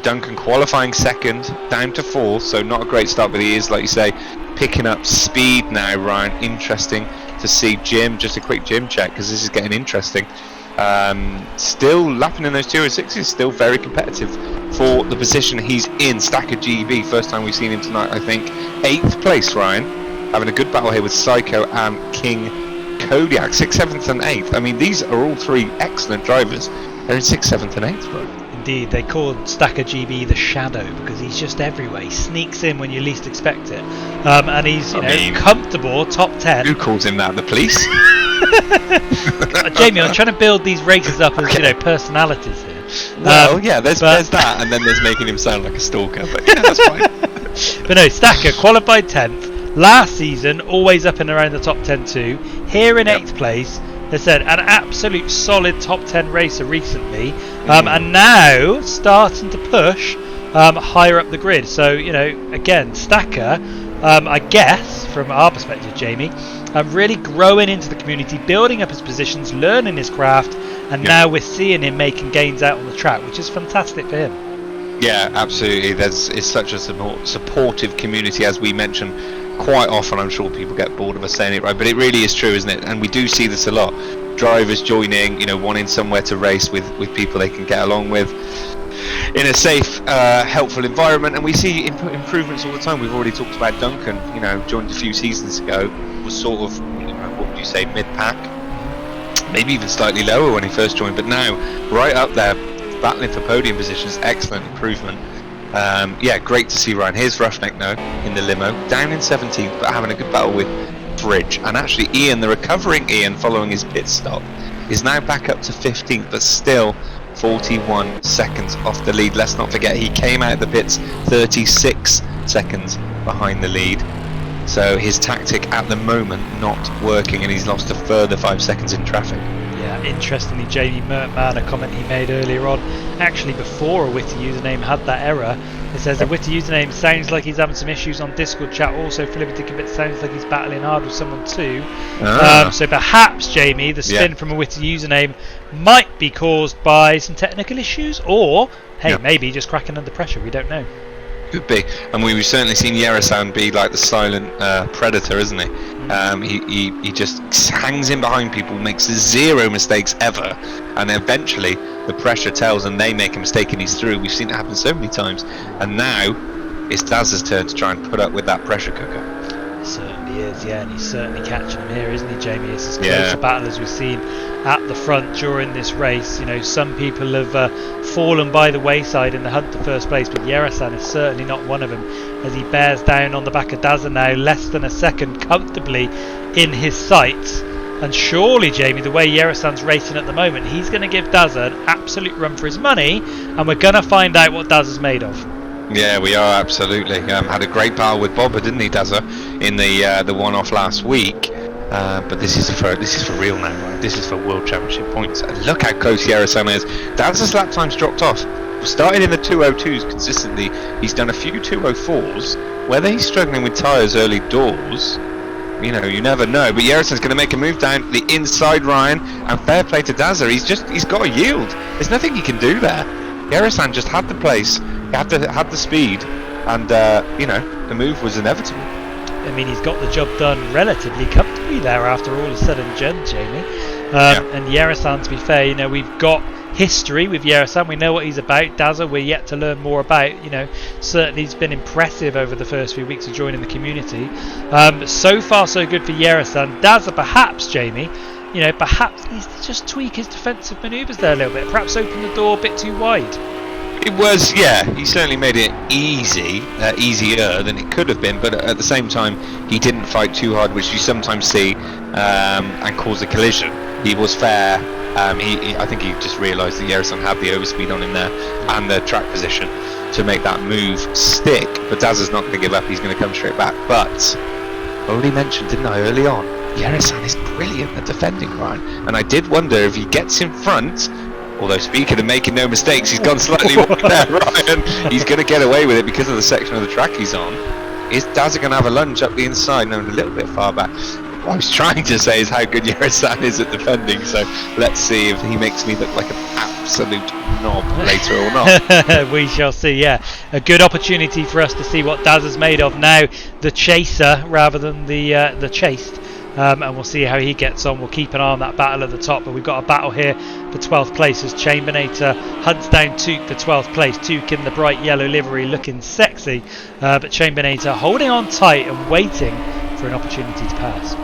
Duncan qualifying 2nd, down to 4th, so not a great start, but he is, like you say, picking up speed now, Ryan. Interesting to see Jim, just a quick Jim check, because this is getting interesting. Still lapping in those 2:06s, still very competitive for the position he's in. Stacker GB, first time we've seen him tonight, I think. 8th place, Ryan. Having a good battle here with Psycho and King Kodiak, 6th, 7th and 8th. I mean, these are all three excellent drivers. They're in 6th, 7th and 8th, bro. Indeed, they called Stacker GB the Shadow because he's just everywhere. He sneaks in when you least expect it, and he's comfortable top 10. Who calls him that? The police? Jamie, I'm trying to build these races up as personalities here. Well, there's that, and then there's making him sound like a stalker. But yeah, that's fine. But no, Stacker qualified 10th last season, always up and around the top 10 too. Here in 8th place. They said an absolute solid top 10 racer recently, and now starting to push higher up the grid. So, you know, again, Stacker, I guess, from our perspective, Jamie, really growing into the community, building up his positions, learning his craft, and now we're seeing him making gains out on the track, which is fantastic for him. Yeah, absolutely. It's such a supportive community, as we mentioned quite often. I'm sure people get bored of us saying it, right? But it really is true, isn't it? And we do see this a lot. Drivers joining, you know, wanting somewhere to race with people they can get along with in a safe, helpful environment. And we see improvements all the time. We've already talked about Duncan, you know, joined a few seasons ago, was sort of, you know, what would you say, mid-pack? Maybe even slightly lower when he first joined, but now right up there, battling for podium positions. Excellent improvement. Great to see Ryan. Here's Roughneck now in the limo, down in 17th, but having a good battle with Fridge. And actually Ian, the recovering Ian, following his pit stop, is now back up to 15th, but still 41 seconds off the lead. Let's not forget he came out of the pits 36 seconds behind the lead. So his tactic at the moment not working, and he's lost a further 5 seconds in traffic. Yeah, Interestingly, Jamie Merkman, a comment he made earlier on, actually before a Witty username had that error. It says a Witty username sounds like he's having some issues on Discord chat. Also, Philippitic sounds like he's battling hard with someone too. So perhaps, Jamie, the spin from a Witty username might be caused by some technical issues, or hey, maybe just cracking under pressure. We don't know. Could be, and we've certainly seen Yerasan be like the silent predator, isn't he? He just hangs in behind people, makes zero mistakes ever, and eventually the pressure tells and they make a mistake and he's through. We've seen it happen so many times, and now it's Daz's turn to try and put up with that pressure cooker. It certainly is, yeah, and he's certainly catching him here, isn't he, Jamie? It's as close a battle as we've seen at the front during this race. You know, some people have fallen by the wayside in the hunt for first place, but Yerasan is certainly not one of them, as he bears down on the back of Daza now, less than a second comfortably in his sights. And surely, Jamie, the way Yerasan's racing at the moment, he's going to give Daza an absolute run for his money, and we're going to find out what Daza's made of. Yeah, we are, absolutely. Had a great battle with Bobber, didn't he, Dazza, in the one-off last week. But this is for real now, right? This is for World Championship points. And look how close Yerasan is. Dazza's lap time's dropped off. Started in the 202s consistently. He's done a few 204s. Whether he's struggling with tyres early doors, you know, you never know. But Yerasan's going to make a move down the inside, Ryan, and fair play to Dazza. He's got to yield. There's nothing he can do there. Yerasan just had the place. He had the speed, and you know, the move was inevitable. I mean, he's got the job done relatively comfortably there after all is said and done, Jamie. And Yerasan, to be fair, you know, we've got history with Yerasan. We know what he's about. Dazza, we're yet to learn more about. You know, certainly he's been impressive over the first few weeks of joining the community. But so far, so good for Yerasan. Dazza, perhaps, Jamie, you know, perhaps needs to just tweak his defensive manoeuvres there a little bit. Perhaps open the door a bit too wide. It was, yeah, he certainly made it easier than it could have been, but at the same time, he didn't fight too hard, which you sometimes see, and cause a collision. He was fair. I think he just realised that Yerasan had the overspeed on him there and the track position to make that move stick, but Dazza's not going to give up. He's going to come straight back. But I already mentioned, didn't I, early on, Yerasan is brilliant at defending, Ryan, and I did wonder if he gets in front. Although, speaking of making no mistakes, he's gone slightly wide there, Ryan. He's going to get away with it because of the section of the track he's on. Is Dazza going to have a lunge up the inside? No, a little bit far back. What I was trying to say is how good Yerasan is at defending, so let's see if he makes me look like an absolute knob later or not. We shall see, yeah. A good opportunity for us to see what Dazza's made of now. The chaser rather than the chased. And we'll see how he gets on. We'll keep an eye on that battle at the top, but we've got a battle here for 12th place as Chambernator hunts down Took for 12th place. Took in the bright yellow livery looking sexy, but Chambernator holding on tight and waiting for an opportunity to pass.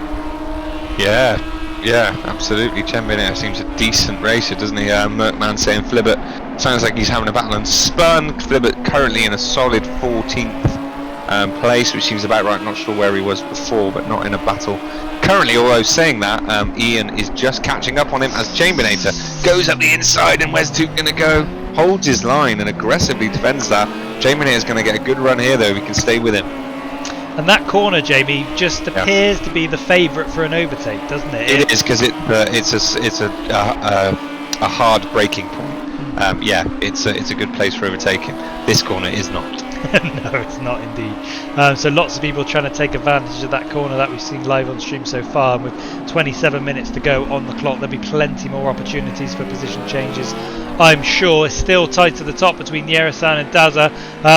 Yeah, absolutely. Chambernator seems a decent racer, doesn't he? Merkman saying Flibbert sounds like he's having a battle and spun. Flibbert currently in a solid 14th place, which seems about right. Not sure where he was before, but not in a battle currently. Although saying that, Ian is just catching up on him as Chambernator goes up the inside, and where's Took going to go? Holds his line and aggressively defends that. Chambernator is going to get a good run here, though. We can stay with him. And that corner, Jamie, just appears to be the favourite for an overtake, doesn't it? It is, because it's a hard braking point. Yeah, it's a good place for overtaking. This corner is not. No, it's not indeed. So lots of people trying to take advantage of that corner that we've seen live on stream so far. And with 27 minutes to go on the clock, there'll be plenty more opportunities for position changes, I'm sure. It's still tight to the top between Yerasan and Dazza.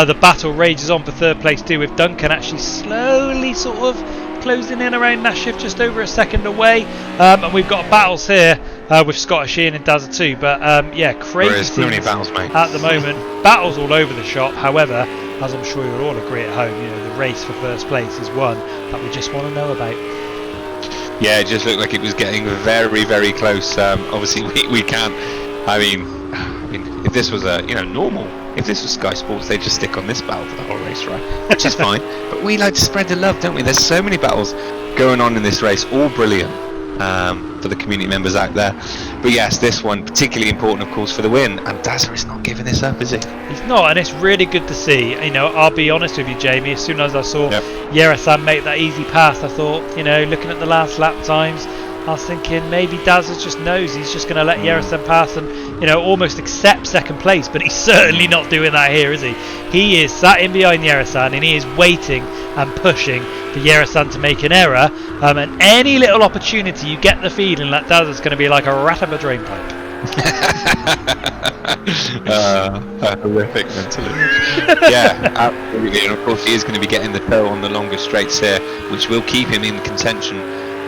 The battle rages on for third place too, with Duncan actually slowly sort of closing in around that shift, just over a second away. And we've got battles here with Scottish Ian and Dazza too. But yeah, crazy many battles, mate. At the moment. Battles all over the shop. However, as I'm sure you'll all agree at home, you know, the race for first place is one that we just want to know about. Yeah, it just looked like it was getting very, very close. Obviously, we can't. I mean, if this was normal, if this was Sky Sports, they'd just stick on this battle for the whole race, right? Which is fine. But we like to spread the love, don't we? There's so many battles going on in this race, all brilliant for the community members out there. But yes, this one particularly important, of course, for the win. And Dazza is not giving this up, is he? He's not, and it's really good to see. You know, I'll be honest with you, Jamie. As soon as I saw Yerasan make that easy pass, I thought, you know, looking at the last lap times, I was thinking maybe Dazza just knows he's just going to let Yeresan pass and, you know, almost accept second place, but he's certainly not doing that here, is he? He is sat in behind Yeresan and he is waiting and pushing for Yeresan to make an error, and any little opportunity, you get the feeling that Dazza's going to be like a rat up a drain pipe. Horrific mental image. Yeah, absolutely. And of course he is going to be getting the toe on the longer straights here, which will keep him in contention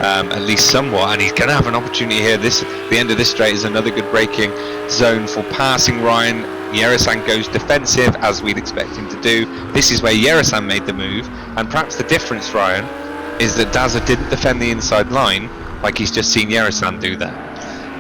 at least somewhat, and he's going to have an opportunity here. The end of this straight is another good braking zone for passing Ryan. Yeresan goes defensive, as we'd expect him to do. This is where Yeresan made the move, and perhaps the difference, Ryan, is that Dazza didn't defend the inside line like he's just seen Yeresan do that.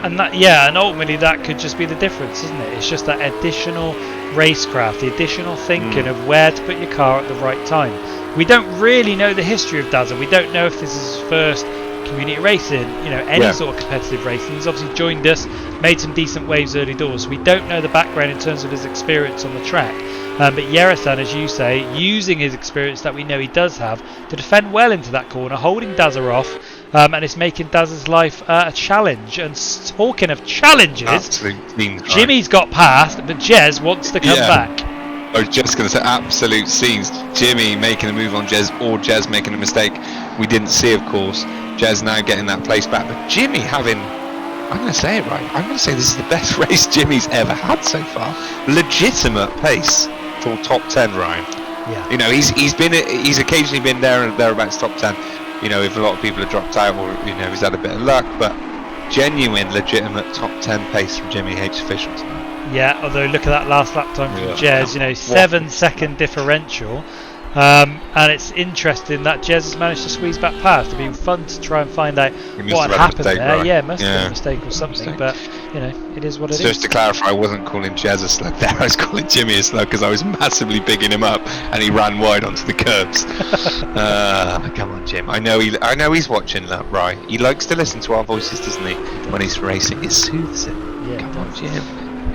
And that, yeah, and ultimately that could just be the difference, isn't it? It's just that additional racecraft, the additional thinking of where to put your car at the right time. We don't really know the history of Dazza. We don't know if this is his first community racing, you know, any sort of competitive racing. He's obviously joined us, made some decent waves early doors. We don't know the background in terms of his experience on the track. But Yeresan, as you say, using his experience that we know he does have to defend well into that corner, holding Dazza off, and it's making Dazza's life a challenge. And talking of challenges, Jimmy's got past, but Jez wants to come back. I was just going to say absolute scenes. Jimmy making a move on Jez, or Jez making a mistake we didn't see, of course. Jez now getting that place back, but Jimmy having, I'm going to say it right, I'm going to say this is the best race Jimmy's ever had so far. Legitimate pace for top 10, Ryan. Yeah. You know, he's occasionally been there and thereabouts top 10. You know, if a lot of people have dropped out, or you know, he's had a bit of luck, but genuine, legitimate top 10 pace from Jimmy H official tonight. Yeah, although look at that last lap time from Jez, you know, 7-second differential. And it's interesting that Jez has managed to squeeze back past. It'd be fun to try and find out what happened there. Right? Yeah, must have been a mistake or something, but you know, it is what it is. Just to clarify, I wasn't calling Jez a slug there, I was calling Jimmy a slug because I was massively bigging him up and he ran wide onto the curbs. Come on, Jim. I know he's watching that, right? He likes to listen to our voices, doesn't he? When he's racing, it soothes him. Yeah, come on, Jim.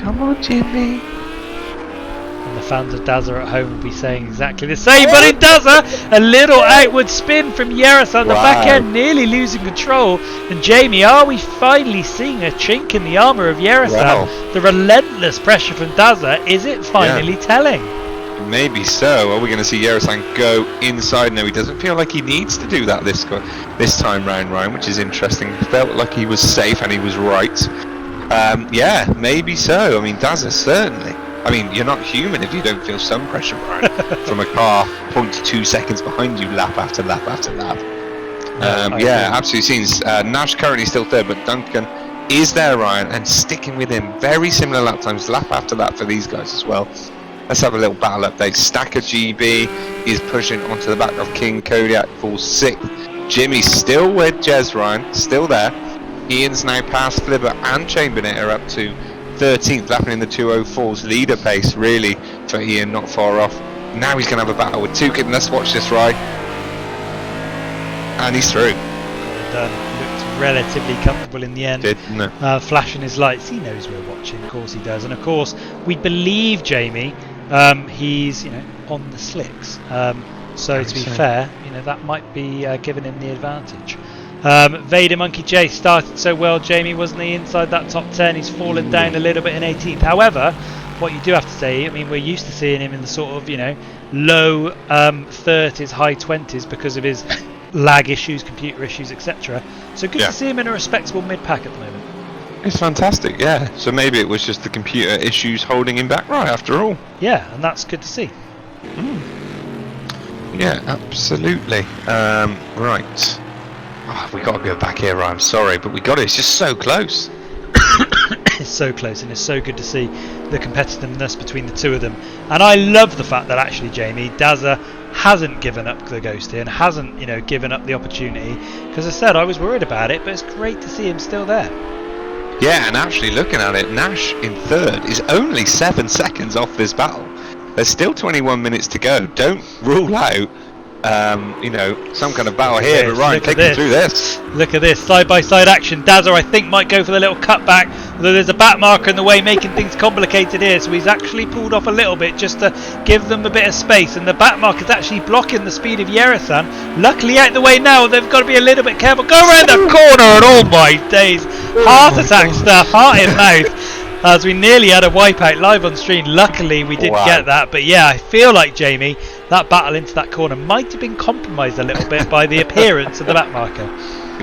Come on, Jimmy. And the fans of Dazza at home will be saying exactly the same. But in Dazza, a little outward spin from Yeresan on the back end, nearly losing control. And Jamie, are we finally seeing a chink in the armour of Yeresan? Wow. The relentless pressure from Dazza, is it finally telling? Maybe so. Are we going to see Yeresan go inside? No, he doesn't feel like he needs to do that this time round, Ryan, which is interesting. He felt like he was safe and he was right. Yeah, maybe so. I mean, Dazza certainly. I mean, you're not human if you don't feel some pressure, Ryan, from a car 0.2 seconds behind you, lap after lap after lap. Yeah, absolutely scenes. Nash currently still third, but Duncan is there, Ryan, and sticking with him. Very similar lap times, lap after lap for these guys as well. Let's have a little battle update. Stacker GB is pushing onto the back of King. Kodiak falls 6th. Jimmy still with Jez, Ryan, still there. Ian's now past Flibber and Chamberlain up to 13th, lapping in the 204's leader pace, really, for Ian, not far off. Now he's going to have a battle with Tukin. Let's watch this ride. And he's through. Looked relatively comfortable in the end. Didn't it? Flashing his lights. He knows we're watching, of course he does. And of course, we believe Jamie, he's, you know, on the slicks. So to be fair, you know, that might be giving him the advantage. Vader Monkey J started so well, Jamie, wasn't he, inside that top 10? He's fallen down a little bit in 18th. However, what you do have to say, I mean, we're used to seeing him in the sort of, you know, low 30s, high 20s because of his lag issues, computer issues, etc. So good to see him in a respectable mid-pack at the moment. It's fantastic, yeah. So maybe it was just the computer issues holding him back, right, after all. Yeah, and that's good to see. Yeah, absolutely. Right. Oh, we got to go back here, I'm sorry, but we got it. It's just so close. It's so close, and it's so good to see the competitiveness between the two of them. And I love the fact that actually, Jamie, Dazza hasn't given up the ghost here and hasn't, you know, given up the opportunity. Because as I said, I was worried about it, but it's great to see him still there. Yeah, and actually looking at it, Nash in third is only 7 seconds off this battle. There's still 21 minutes to go. Don't rule out you know, some kind of battle here. But Ryan, Look at take me through this. Look at this side-by-side action. Dazza, I think, might go for the little cutback. Although there's a back marker in the way, making things complicated here. So he's actually pulled off a little bit just to give them a bit of space. And the back marker's actually blocking the speed of Yeresan. Luckily out the way now. They've got to be a little bit careful. Go around the corner and oh my days. Heart attack stuff, heart in mouth. As we nearly had a wipeout live on stream. Luckily we didn't get that. But yeah, I feel like, Jamie, that battle into that corner might have been compromised a little bit by the appearance of the back marker.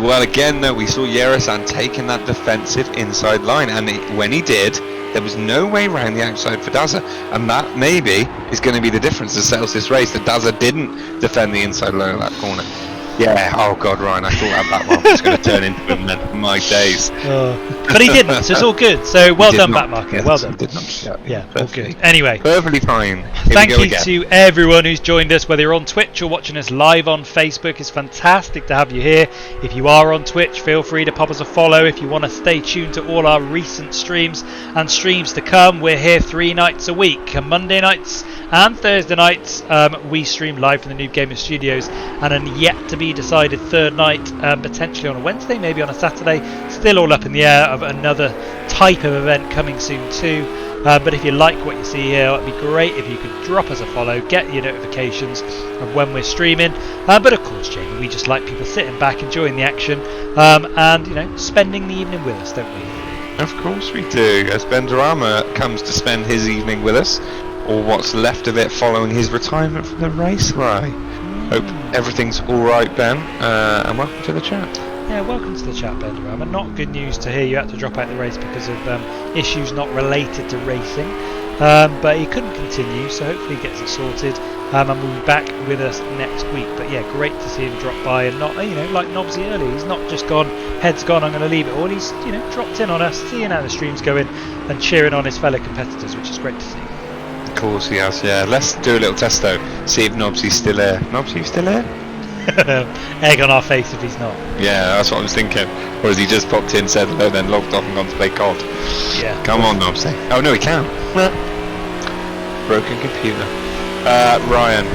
Well, again, though, we saw Yeresan taking that defensive inside line, and when he did, there was no way around the outside for Dazza, and that maybe is going to be the difference that settles this race, that Dazza didn't defend the inside line of that corner. Yeah, oh god, Ryan, I thought that one was going to turn into a man for my days. But he didn't, so it's all good. So well done, back marker. Yes, well done. Did not, yeah, all good. Anyway, perfectly fine. Thank you to everyone who's joined us, whether you're on Twitch or watching us live on Facebook. It's fantastic to have you here. If you are on Twitch, feel free to pop us a follow. If you want to stay tuned to all our recent streams and streams to come, we're here 3 nights a week. Monday nights and Thursday nights, we stream live from the NoobGamerz studios, and an yet to be decided third night, potentially on a Wednesday, maybe on a Saturday. Still all up in the air of another type of event coming soon too. But if you like what you see here, it'd be great if you could drop us a follow, get your notifications of when we're streaming. But of course, Jamie, we just like people sitting back, enjoying the action, and you know, spending the evening with us, don't we? Of course we do. As Benderama comes to spend his evening with us, or what's left of it following his retirement from the raceway. Hope everything's alright, Ben, and welcome to the chat. Yeah, welcome to the chat, Benderama. Not good news to hear you had to drop out the race because of issues not related to racing, but he couldn't continue, so hopefully he gets it sorted, and we'll be back with us next week. But yeah, great to see him drop by, and not, you know, like Nobsy earlier, he's not just gone, head's gone, I'm going to leave it all. He's, you know, dropped in on us, seeing how the stream's going, and cheering on his fellow competitors, which is great to see. Of course he has, yeah. Let's do a little test though, see if Nobsy's still here. Nobsy, you still here? Egg on our face if he's not. Yeah, that's what I was thinking. Or has he just popped in, said hello, then logged off and gone to play COD? Yeah. Come on, Nobsy. Oh no, he can. Broken computer. Ryan.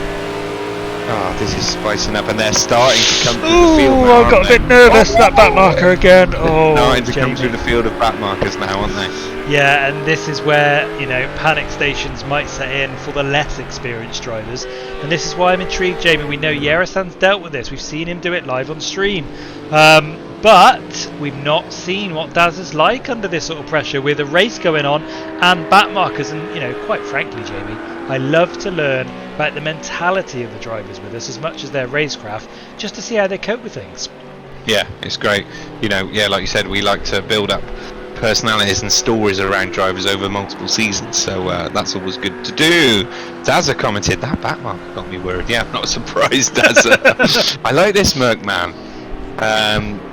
Oh, this is spicing up, and they're starting to come through the field now, I got a bit nervous, that back marker again. Oh, starting to come through the field of back markers now, aren't they? Yeah, and this is where, you know, panic stations might set in for the less experienced drivers. And this is why I'm intrigued, Jamie. We know Yeresan's dealt with this. We've seen him do it live on stream. But we've not seen what Daz is like under this sort of pressure with a race going on and back markers. And, you know, quite frankly, Jamie, I love to learn about the mentality of the drivers with us as much as their racecraft, just to see how they cope with things. Yeah, it's great. You know, yeah, like you said, we like to build up personalities and stories around drivers over multiple seasons, so that's always good to do. Dazza commented, that back marker got me worried. Yeah, I'm not surprised, Dazza. I like this Merc man.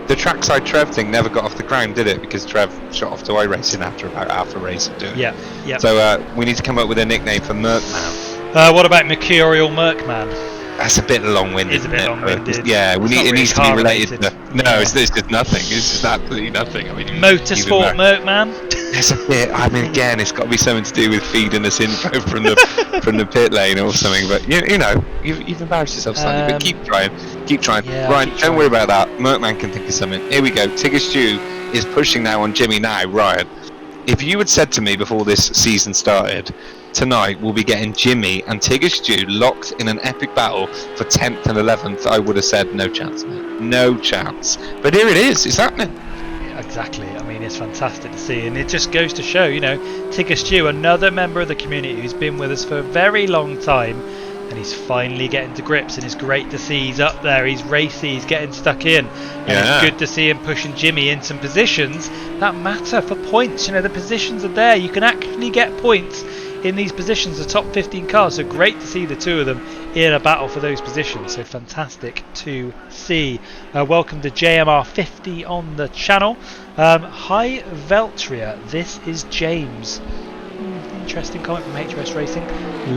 The trackside Trev thing never got off the ground, did it? Because Trev shot off to iRacing after about half a race of doing it. Yeah. So we need to come up with a nickname for Merc man. What about Mercurial Mercman? That's a bit long-winded. It's a bit long-winded. Yeah, it needs to be related to. No, Yeah. it's just nothing. It's just absolutely nothing. I mean, Motorsport Mercman? It's a bit. I mean, again, it's got to be something to do with feeding us info from the pit lane or something. But you know, you've embarrassed yourself slightly. But keep trying. Yeah, Ryan, keep don't worry about that. Merkman can think of something. Here we go. Tigger Stew is pushing now on Jimmy now. Ryan, if you had said to me before this season started, tonight we'll be getting Jimmy and Tigger Stew locked in an epic battle for 10th and 11th, I would have said no chance, mate. No chance. But here it is. It's happening. Exactly. I mean, it's fantastic to see, and it just goes to show, you know, Tigger Stew, another member of the community who's been with us for a very long time, and he's finally getting to grips, and it's great to see he's up there, he's racy, he's getting stuck in, and it's good to see him pushing Jimmy in some positions that matter for points. You know, the positions are there, you can actually get points in these positions, the top 15 cars, so great to see the two of them in a battle for those positions, so fantastic to see. Welcome to JMR50 on the channel. Hi Veltria, this is James. Interesting comment from HRS Racing.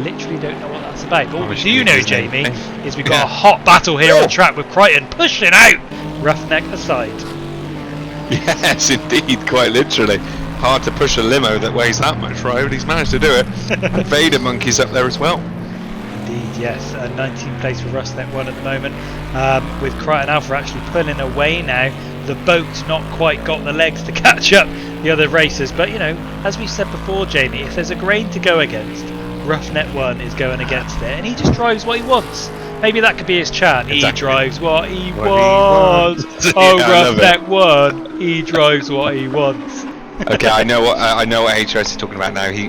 Literally don't know what that's about, but what we do know, Jamie, is we've got a hot battle here on track with Crichton pushing out Roughneck aside. Yes, indeed, quite literally. Hard to push a limo that weighs that much, right? But he's managed to do it. And Vader Monkey's up there as well. Indeed, yes. 19th place for Rustnet 1 at the moment, with Crichton Alpha actually pulling away now. The boat's not quite got the legs to catch up the other racers, but you know, as we said before, Jamie, if there's a grain to go against, Roughnet 1 is going against it, and he just drives what he wants. Maybe that could be his chant. Exactly. He drives what he wants. Oh, yeah, Roughnet 1, he drives what he wants. Okay, I know what HRS is talking about now. He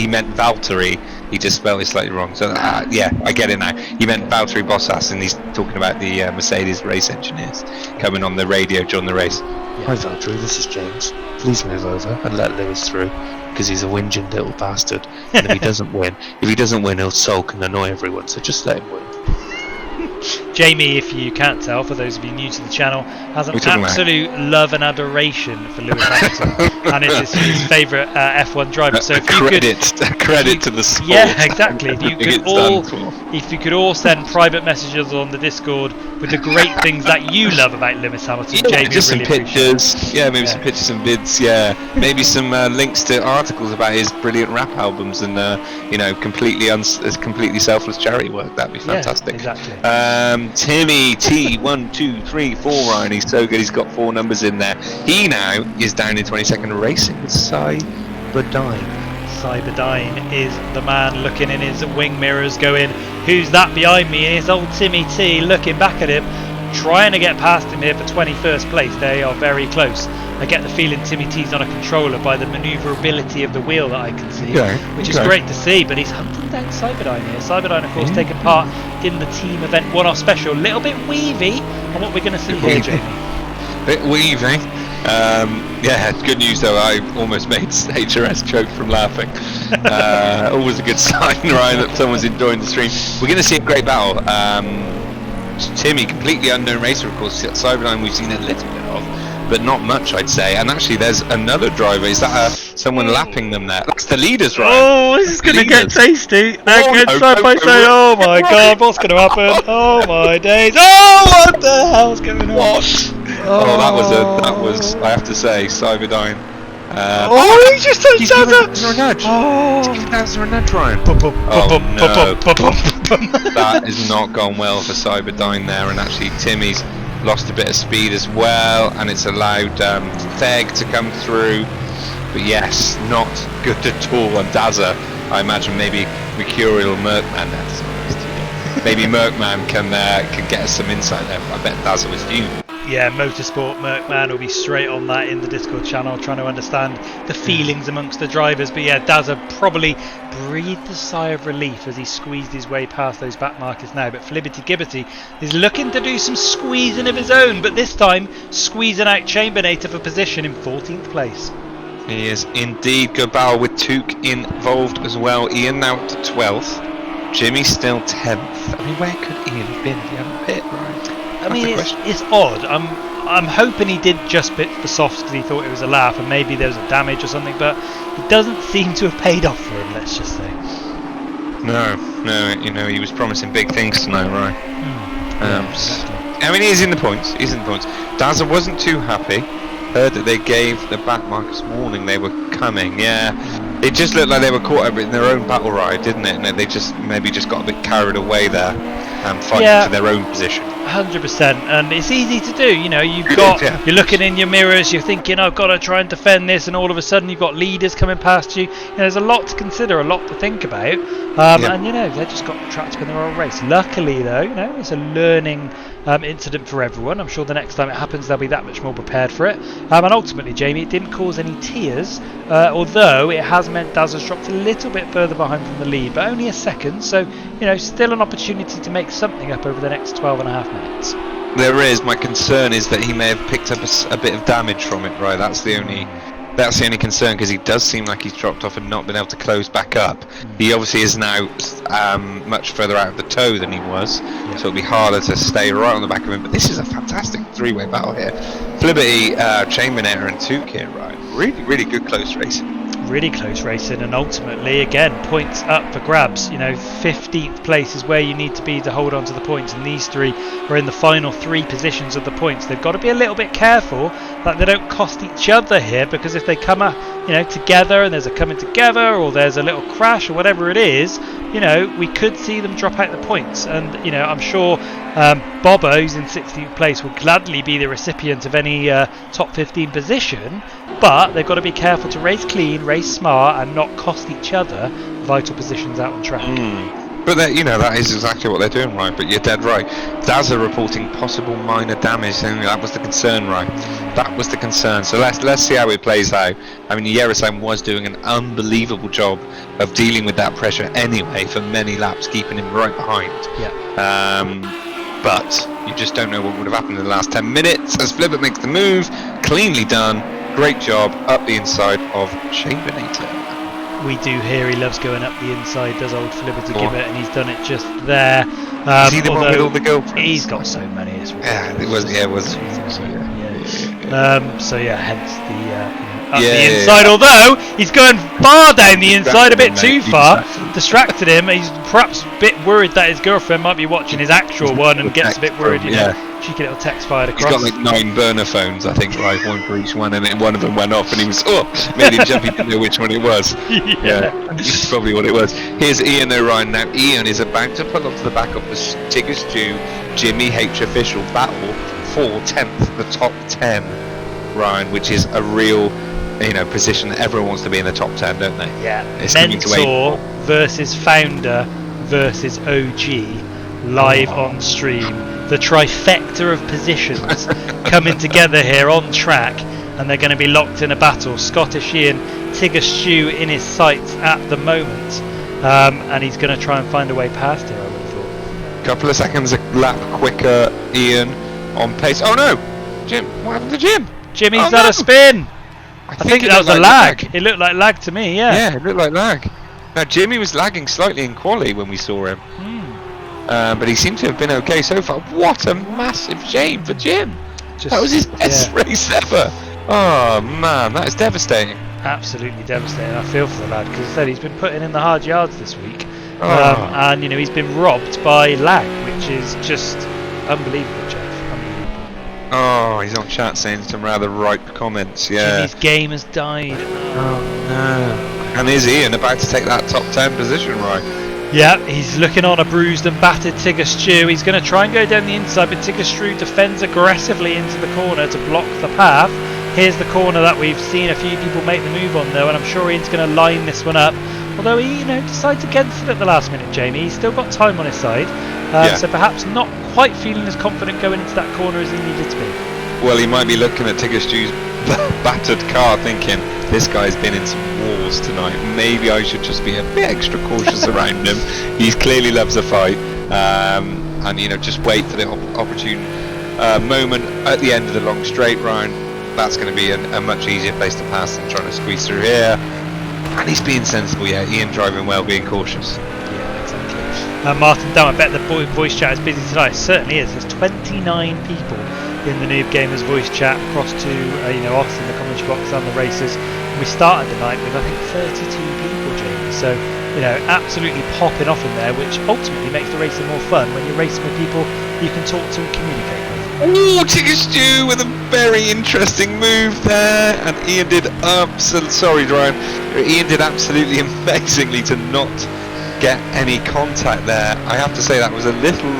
meant Valtteri. He just spelled it slightly wrong. So yeah, I get it now. He meant Valtteri Bottas, and he's talking about the Mercedes race engineers coming on the radio during the race. Hi Valtteri, this is James. Please move over and let Lewis through, because he's a whinging little bastard. And if he doesn't win, he'll sulk and annoy everyone. So just let him win. Jamie, if you can't tell, for those of you new to the channel, has an absolute love and adoration for Lewis Hamilton, and is his favourite F1 driver. So if you credit to the sport. Yeah, exactly. If you could all send private messages on the Discord with the great things that you love about Lewis Hamilton, Jamie, just really some pictures. Yeah, maybe some pictures, some vids. Yeah, maybe some links to articles about his brilliant rap albums and you know, completely selfless charity work. That'd be fantastic. Yeah, exactly. Timmy T1234, Ryan, he's so good, he's got 4 numbers in there. He now is down in 22nd racing with Cyberdyne. Cyberdyne is the man looking in his wing mirrors going, who's that behind me? And it's old Timmy T looking back at him, trying to get past him here for 21st place. They are very close. I get the feeling Timmy T's on a controller by the manoeuvrability of the wheel that I can see, which is great to see, but he's hunting down Cyberdyne here. Cyberdyne, of course, taking part in the team event one-off special. A little bit weavy on what we're going to see here, Jamie. Bit weavy. Yeah, good news though, I almost made HRS choke from laughing. Always a good sign, Ryan, that someone's enjoying the stream. We're going to see a great battle. Timmy, completely unknown racer, of course. Cyberdyne we've seen a little bit of, but not much, I'd say. And actually there's another driver. Is that someone lapping them there? That's the leaders, right? Oh, this is going to get tasty. They're going side by side. Oh my god, what's going to happen? Oh my days. Oh, what the hell's going on? What? Oh, that was I have to say, Cyberdyne. He just touched Dazza! He's giving a nudge. Oh, he's giving Dazza a nudge, Ryan. That has not gone well for Cyberdyne there, and actually Timmy's lost a bit of speed as well, and it's allowed Theg to come through. But yes, not good at all on Dazza. I imagine maybe Mercurial Merkman there. Maybe Merkman can get us some insight there. I bet Dazza was due. Yeah, Motorsport Merkman will be straight on that in the Discord channel, trying to understand the feelings amongst the drivers. But yeah, Dazza probably breathed a sigh of relief as he squeezed his way past those back markers now. But Flibberty Gibberty is looking to do some squeezing of his own, but this time squeezing out Chambernator for position in 14th place. He is indeed. Good battle with Took involved as well. Ian now to 12th. Jimmy still 10th. I mean, where could Ian have been if he hadn't pit, right? I mean, it's odd. I'm hoping he did just pit for softs because he thought it was a lap and maybe there was a damage or something, but it doesn't seem to have paid off for him, let's just say. No, you know, he was promising big things tonight, right? Exactly. I mean, he's in the points. Dazza wasn't too happy. Heard that they gave the back markers warning they were coming. Yeah, it just looked like they were caught up in their own battle ride, didn't it? And they just got a bit carried away there and fighting for their own position. 100%, and it's easy to do. You know, you're looking in your mirrors, you're thinking, I've got to try and defend this, and all of a sudden you've got leaders coming past you. You know, there's a lot to consider, a lot to think about, and you know, they just got trapped up in their own race. Luckily, though, you know, it's a learning incident for everyone. I'm sure the next time it happens, they'll be that much more prepared for it. And ultimately, Jamie, it didn't cause any tears, although it has meant Dazza's dropped a little bit further behind from the lead, but only a second. So, you know, still an opportunity to make something up over the next 12.5 minutes. There is. My concern is that he may have picked up a bit of damage from it, right? That's the only concern, because he does seem like he's dropped off and not been able to close back up. He obviously is now much further out of the toe than he was, so it'll be harder to stay right on the back of him. But this is a fantastic three-way battle here. Flibberty, Chambernator and Took here, right? Really, really good close racing. really close racing, and ultimately again points up for grabs. 15th place is where you need to be to hold on to the points, and these three are in the final 3 positions of the points. They've got to be a little bit careful that they don't cost each other here, because if they come up together and there's a coming together or there's a little crash or whatever it is, we could see them drop out the points. And I'm sure Bobo, who's in 16th place, will gladly be the recipient of any top 15 position, but they've got to be careful to race clean, race smart, and not cost each other vital positions out on track. But that is exactly what they're doing, right? But you're dead right. Daza reporting possible minor damage, and that was the concern, right? That was the concern. So let's see how it plays out. I mean, Yeresan was doing an unbelievable job of dealing with that pressure anyway for many laps, keeping him right behind. Yeah. But you just don't know what would have happened in the last 10 minutes as Flibber makes the move. Cleanly done. Great job up the inside of Chamberlator. We do hear he loves going up the inside, does old Flibber to give it, and he's done it just there. Is he the one with all the girlfriends? He's got so many. It's ridiculous. It was. So hence the up the inside. Although he's going far down the inside, a bit too far, distracted him. He's perhaps a bit worried that his girlfriend might be watching his actual one and gets a bit worried. Cheeky little text fired across. He's got like 9 burner phones, I think, right? One for each one, and then one of them went off, and he was made him jump. He didn't know which one it was. That's probably what it was. Here's Ian O'Ryan now. Ian is about to pull onto the back of the Tigger Stew Jimmy H official battle for 10th, the top 10, Ryan, which is a real position that everyone wants to be in the top 10, don't they? Yeah. It's Mentor versus founder versus OG live on stream. The trifecta of positions coming together here on track, and they're going to be locked in a battle. Scottish Ian, Tigger Stew in his sights at the moment, and he's going to try and find a way past here, I would have thought. Couple of seconds a lap quicker, Ian on pace. Oh no! Jim, what happened to Jim? Jimmy's done a spin! I think that was a lag. lag. It looked like lag to me, yeah. Yeah, it looked like lag. Now Jimmy was lagging slightly in quali when we saw him. But he seemed to have been okay so far. What a massive shame for Jim. That was his best race ever. Oh man, that is devastating. Absolutely devastating. I feel for the lad, because as I said, he's been putting in the hard yards this week. And he's been robbed by lag, which is just unbelievable, Jeff. Unbelievable. Oh, he's on chat saying some rather ripe comments. Yeah. Jimmy's game has died. Oh no. And is Ian about to take that top 10 position, right? Yeah, he's looking on a bruised and battered Tigger Stew. He's going to try and go down the inside, but Tigger Stew defends aggressively into the corner to block the path. Here's the corner that we've seen a few people make the move on, though, and I'm sure Ian's going to line this one up. Although he, decides against it at the last minute, Jamie. He's still got time on his side, so perhaps not quite feeling as confident going into that corner as he needed to be. Well, he might be looking at Tigger Stew's battered car thinking, this guy's been in some wars tonight, maybe I should just be a bit extra cautious around him. He clearly loves a fight, and just wait for the opportune moment at the end of the long straight, Ryan. That's going to be a much easier place to pass than trying to squeeze through here. And he's being sensible, Ian driving well, being cautious. Yeah, exactly. Martin Dunn, I bet the voice chat is busy tonight. It certainly is. There's 29 people in the NoobGamerz voice chat across to us in the commentary box and the races. And we started the night with I think 32 people, Jamie. So absolutely popping off in there, which ultimately makes the racing more fun when you're racing with people you can talk to and communicate with. Ooh, Tigger Stew with a very interesting move there, and Ian did Ian did absolutely amazingly to not get any contact there. I have to say that was a little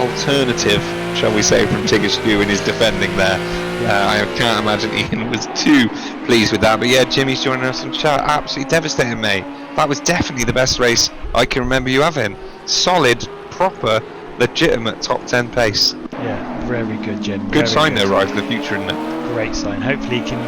alternative, shall we say, from Tigger Stew in his defending there. I can't imagine Ian was too pleased with that. But yeah, Jimmy's joining us in chat. Absolutely devastating, mate. That was definitely the best race I can remember you having. Solid, proper, legitimate top 10 pace. Yeah, very good, Jim. Good sign though, right, for the future, isn't it? Great sign. Hopefully he can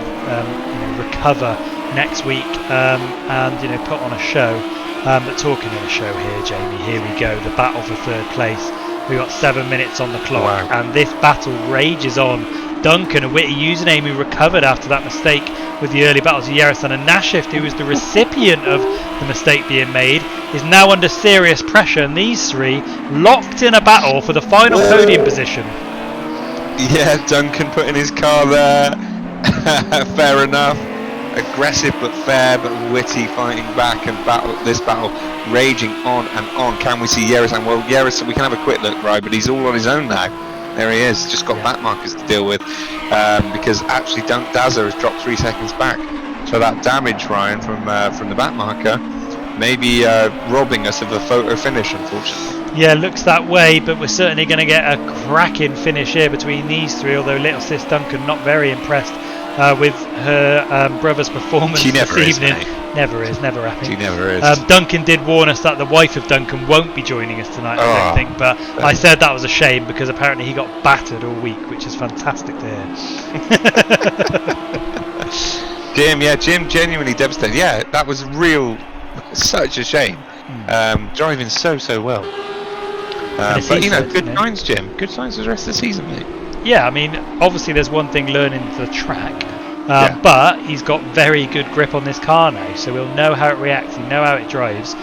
recover next week and put on a show. But talking of a show here, Jamie, here we go. The battle for third place. We've got 7 minutes on the clock, and this battle rages on. Duncan, a witty username who recovered after that mistake with the early battles of Yeresan, and Nashift, who was the recipient of the mistake being made, is now under serious pressure, and these three locked in a battle for the final podium position. Yeah, Duncan putting his car there. Fair enough. aggressive but fair but witty fighting back, and this battle raging on and on. Can we see Yerison? Well, Yerison, we can have a quick look, right, but he's all on his own now. There he is, just got back markers to deal with, because actually Dazza has dropped 3 seconds back. So that damage, Ryan, from the back marker, maybe robbing us of a photo finish, unfortunately. Yeah, looks that way, but we're certainly going to get a cracking finish here between these three, although little sis Duncan not very impressed with her brother's performance She never this is, evening. mate. Never is, never happy. She never is. Duncan did warn us that the wife of Duncan won't be joining us tonight, I don't think, but I said that was a shame because apparently he got battered all week, which is fantastic to hear. Jim genuinely devastated. Yeah, that was such a shame. Driving so well. But good signs, Jim. Good signs for the rest of the season, mate. Yeah, I mean, obviously there's one thing learning the track, but he's got very good grip on this car now, so he'll know how it reacts, he'll know how it drives,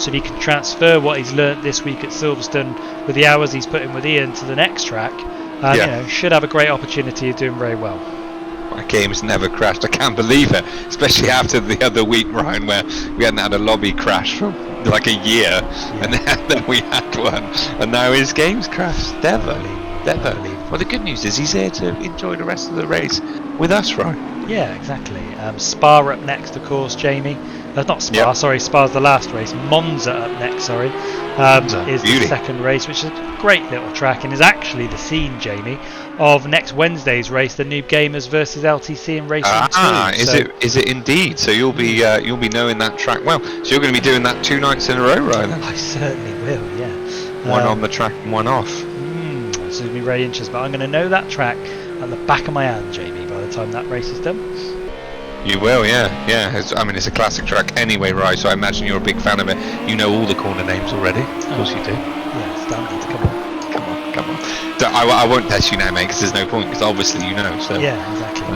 so he can transfer what he's learnt this week at Silverstone with the hours he's put in with Ian to the next track, and should have a great opportunity of doing very well. My game's never crashed. I can't believe it, especially after the other week, Ryan, where we hadn't had a lobby crash for like a year, and then we had one, and now his game's crashed. Never. Well, the good news is he's here to enjoy the rest of the race with us, Ryan. Yeah, exactly. Spa up next, of course, Jamie. Not Spa, sorry, Spa's the last race. Monza up next, sorry, is the second race, which is a great little track and is actually the scene, Jamie, of next Wednesday's race, the NoobGamerz versus LTC in Racing 2. Is it indeed? So you'll be knowing that track well. So you're going to be doing that 2 nights in a row, Ryan? I certainly will, yeah. One on the track and one off. So it's going to be very interesting, but I'm going to know that track at the back of my hand, Jamie, by the time that race is done. You will, yeah. It's a classic track anyway, right? So I imagine you're a big fan of it. You know all the corner names already. Of course you do. Yeah, standard. Come on. I won't test you now, mate, because there's no point, because obviously you know. So yeah, exactly.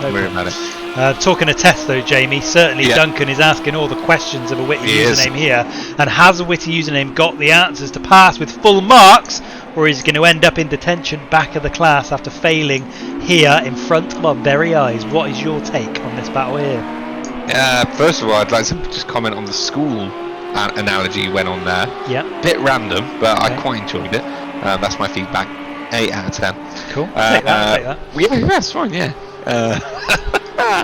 Don't worry about it. Talking of tests, though, Jamie, certainly Duncan is asking all the questions of a witty username here. And has a witty username got the answers to pass with full marks, or is he going to end up in detention back of the class after failing here in front of our very eyes? What is your take on this battle here? First of all, I'd like to just comment on the school analogy you went on there. Yeah. Bit random, but I quite enjoyed it. That's my feedback. 8 out of 10. Cool. Take that. Yeah, that's fine. Yeah.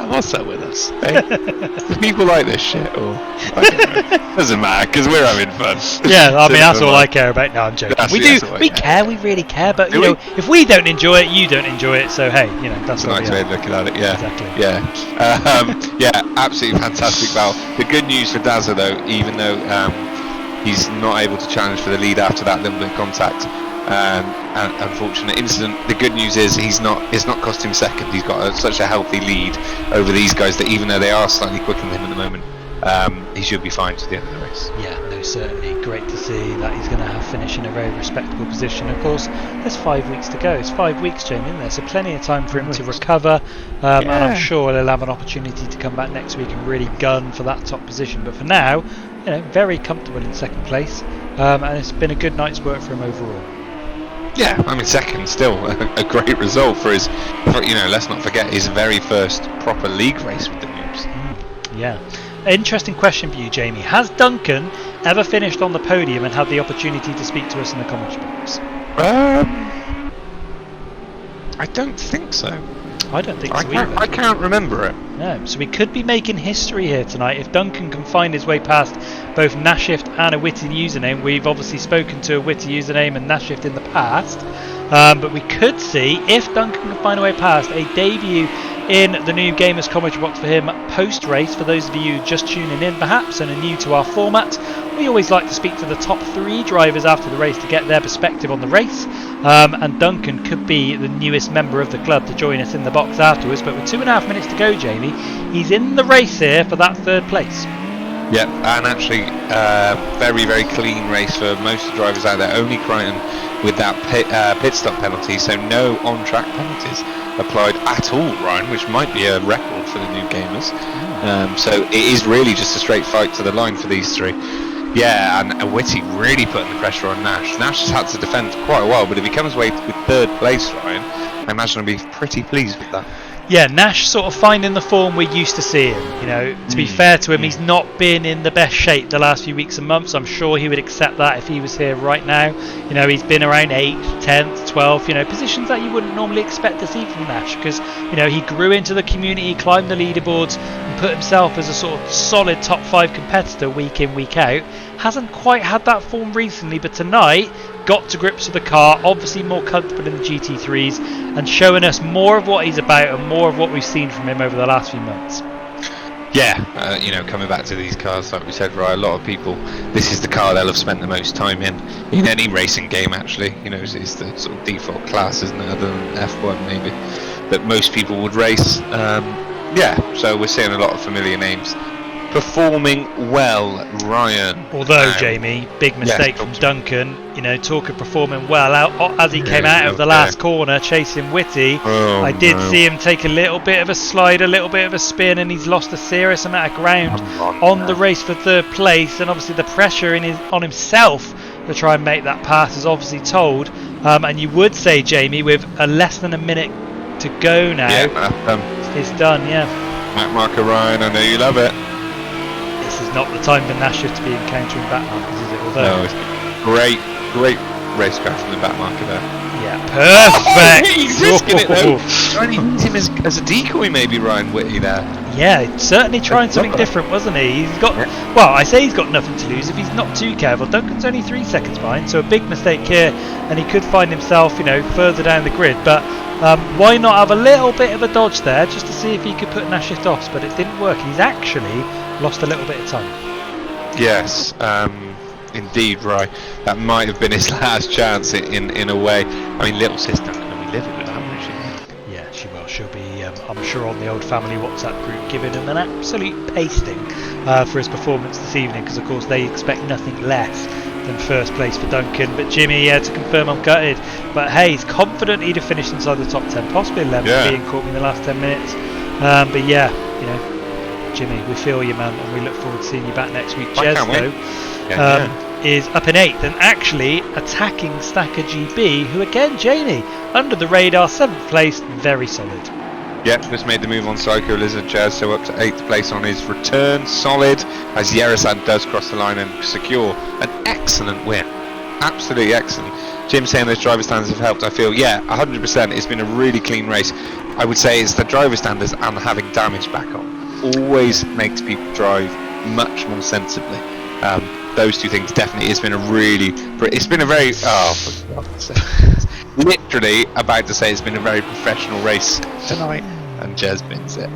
What's that with us? Eh? Do people like this shit, or I don't know. Doesn't matter because we're having fun. Yeah, I mean that's all I care about. No, I'm joking. We care. We really care. But you know, if we don't enjoy it, you don't enjoy it. So hey, that's a nice way of looking at it. Yeah. Exactly. Yeah. Absolutely fantastic battle. The good news for Dazza, though, even though he's not able to challenge for the lead after that little bit of contact. An unfortunate incident. The good news is it's not cost him second. He's got such a healthy lead over these guys that even though they are slightly quicker than him at the moment, he should be fine to the end of the race. Yeah, no, certainly great to see that he's going to have finished in a very respectable position. Of course, there's 5 weeks to go. It's 5 weeks, Jamie, isn't there? So plenty of time for him to recover, and I'm sure he'll have an opportunity to come back next week and really gun for that top position. But for now, very comfortable in second place, and it's been a good night's work for him overall. Yeah, I mean second still a great result for his, let's not forget his very first proper league race with the Noobs. Yeah. Interesting question for you, Jamie. Has Duncan ever finished on the podium and had the opportunity to speak to us in the commentary box? I don't think so. I don't think so either. I can't remember it. No, so we could be making history here tonight if Duncan can find his way past both Nashift and a witty username. We've obviously spoken to a witty username and Nashift in the past, but we could see if Duncan can find a way past a debut in the NoobGamerz commentary box for him post-race. For those of you just tuning in perhaps and are new to our format, we always like to speak to the top 3 drivers after the race to get their perspective on the race, and Duncan could be the newest member of the club to join us in the box afterwards. But with 2.5 minutes to go, Jamie, he's in the race here for that 3rd place. Yeah, and actually very, very clean race for most of the drivers out there. Only Crichton with that pit stop penalty, so no on-track penalties applied at all, Ryan, which might be a record for the NoobGamerz. So it is really just a straight fight to the line for these 3. Yeah, and Witty really putting the pressure on Nash. Nash has had to defend quite a while, but if he comes away with 3rd place, Ryan, I imagine I'll be pretty pleased with that. Yeah, Nash sort of finding the form we're used to seeing. You know, to be fair to him, he's not been in the best shape the last few weeks and months. I'm sure he would accept that if he was here right now. You know, he's been around 8th, 10th, 12th, you know, positions that you wouldn't normally expect to see from Nash because, you know, he grew into the community, climbed the leaderboards and put himself as a sort of solid top 5 competitor week in, week out. Hasn't quite had that form recently, but tonight got to grips with the car, obviously more comfortable in the GT3s and showing us more of what he's about and more of what we've seen from him over the last few months. Yeah, you know, coming back to these cars, like we said, right, a lot of people, this is the car they'll have spent the most time in any racing game, actually. You know, it's the sort of default class, isn't it, other than F1 maybe, that most people would race. Yeah, so we're seeing a lot of familiar names. Performing well, Ryan. Although, Jamie, big mistake from Duncan. You know, talk of performing well out as he came out of the last corner chasing Whitty. I did see him take a little bit of a slide, a little bit of a spin, and he's lost a serious amount of ground on the race for 3rd place. And obviously the pressure on himself to try and make that pass is obviously told. And you would say, Jamie, with less than a minute to go now, it's done. Yeah. Back marker, Ryan. I know you love it. This is not the time for Nash to be encountering back markers, is it? Although, no, it's great racecraft from the back marker there. Yeah, perfect! Oh, he's risking it though. Trying to use him as a decoy, maybe, Ryan Whitty there. Yeah, certainly trying something different, wasn't he? He's got, well, I say he's got nothing to lose if he's not too careful. Duncan's only 3 seconds behind, so a big mistake here, and he could find himself, you know, further down the grid. But why not have a little bit of a dodge there, just to see if he could put Nash off? But it didn't work. He's actually lost a little bit of time. Yes, indeed, right. That might have been his last chance in a way. I mean, little sister going to be livid with that, won't she? Yeah, she will. She'll be, I'm sure, on the old family WhatsApp group giving him an absolute pasting for his performance this evening, because of course they expect nothing less than 1st place for Duncan. But Jimmy, to confirm, I'm gutted. But hey, he's confident he'd have finished inside the top 10, possibly 11, being caught in the last 10 minutes. But yeah, you know, Jimmy, we feel you, man, and we look forward to seeing you back next week. Jez, though, is up in 8th and actually attacking Stacker GB, who again, Jamie, under the radar, 7th place, very solid. Yep, just made the move on Psycho Lizard Jazz, so up to 8th place on his return, solid, as Yeresan does cross the line and secure an excellent win. Absolutely excellent. Jim saying those driver standards have helped, I feel, yeah, 100%. It's been a really clean race. I would say it's the driver standards and having damage back on. Always makes people drive much more sensibly. Those two things definitely. It's been a very for God's sake. Literally about to say it's been a very professional race tonight, and Jez wins it.